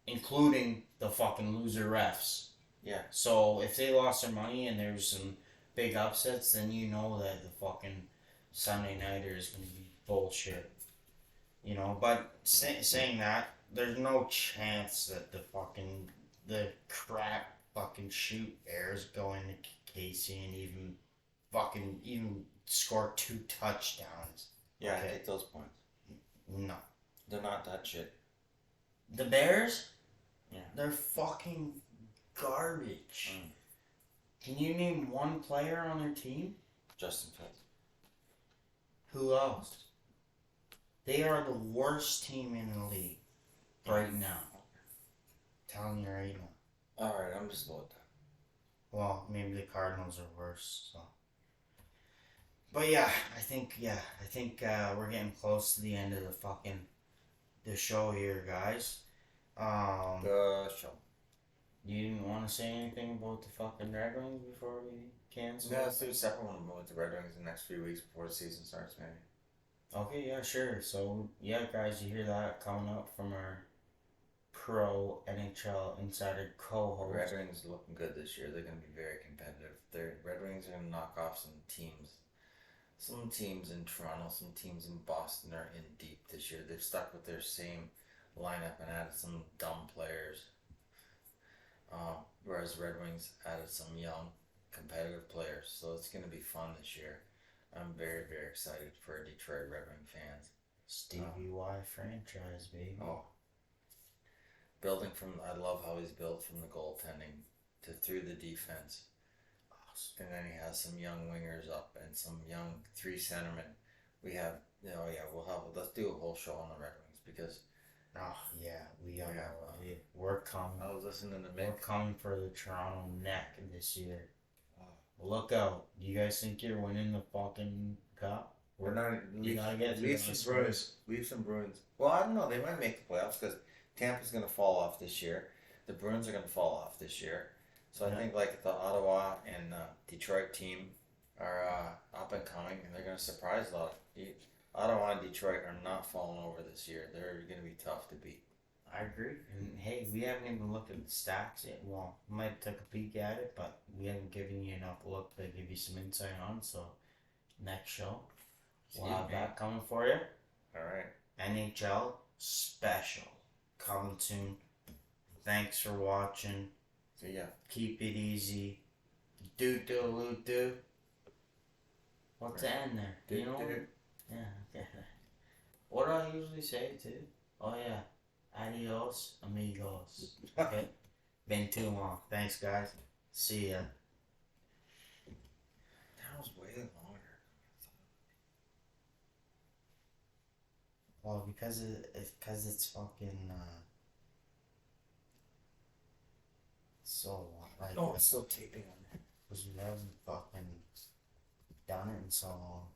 including the fucking loser refs. Yeah. So if they lost their money and there's some big upsets, then you know that the fucking Sunday nighter is going to be bullshit. You know, but saying that, there's no chance that the crap fucking shoot airs go into Casey and even score 2 touchdowns. yeah, Okay. I take those points. No. They're not that shit. The Bears? Yeah. They're fucking garbage. Mm. Can you name one player on their team? Justin Fields. Who else? They are the worst team in the league right now. Telling you right now. Alright, I'm just about that. Well, maybe the Cardinals are worse. So, but yeah, I think we're getting close to the end of the show here, guys. The show. You didn't want to say anything about the fucking Red Wings before we cancel? No, let's do a separate one with the Red Wings in the next few weeks before the season starts, maybe. Okay, yeah, sure. So, yeah, guys, you hear that coming up from our pro NHL insider co-host. Red Wings are looking good this year. They're going to be very competitive. The Red Wings are going to knock off some teams. Some teams in Toronto, some teams in Boston are in deep this year. They've stuck with their same lineup and added some dumb players. Whereas Red Wings added some young, competitive players. So it's going to be fun this year. I'm very, very excited for Detroit Red Wing fans. Stevie Y franchise, baby. Oh. Building from, I love how he's built from the goaltending to through the defense. Awesome. And then he has some young wingers up and some young 3 centermen. We have, let's do a whole show on the Red Wings because. Oh, yeah, we're coming. I was listening to We're coming for the Toronto neck this year. Look out. Do you guys think you're winning the fucking cup? We're not. You gotta get Leafs and Bruins. Leafs and Bruins. Well, I don't know. They might make the playoffs because Tampa's going to fall off this year. The Bruins are going to fall off this year. So I think like the Ottawa and Detroit team are up and coming, and they're going to surprise a lot. Ottawa and Detroit are not falling over this year. They're going to be tough to beat. I agree. And hey, we haven't even looked at the stats yet. Well, we might have took a peek at it, but we haven't given you enough look to give you some insight on. So next show, we'll have that coming for you. All right. NHL Special coming soon. Thanks for watching. See ya. Keep it easy. Do. What's the end there? Do you know? Yeah. What do I usually say too? Oh yeah. Adios, amigos. Okay. Been too long. Thanks, guys. See ya. That was way longer. Well, because it's fucking so like Oh, it's still taping on there. because we haven't fucking done it in so long.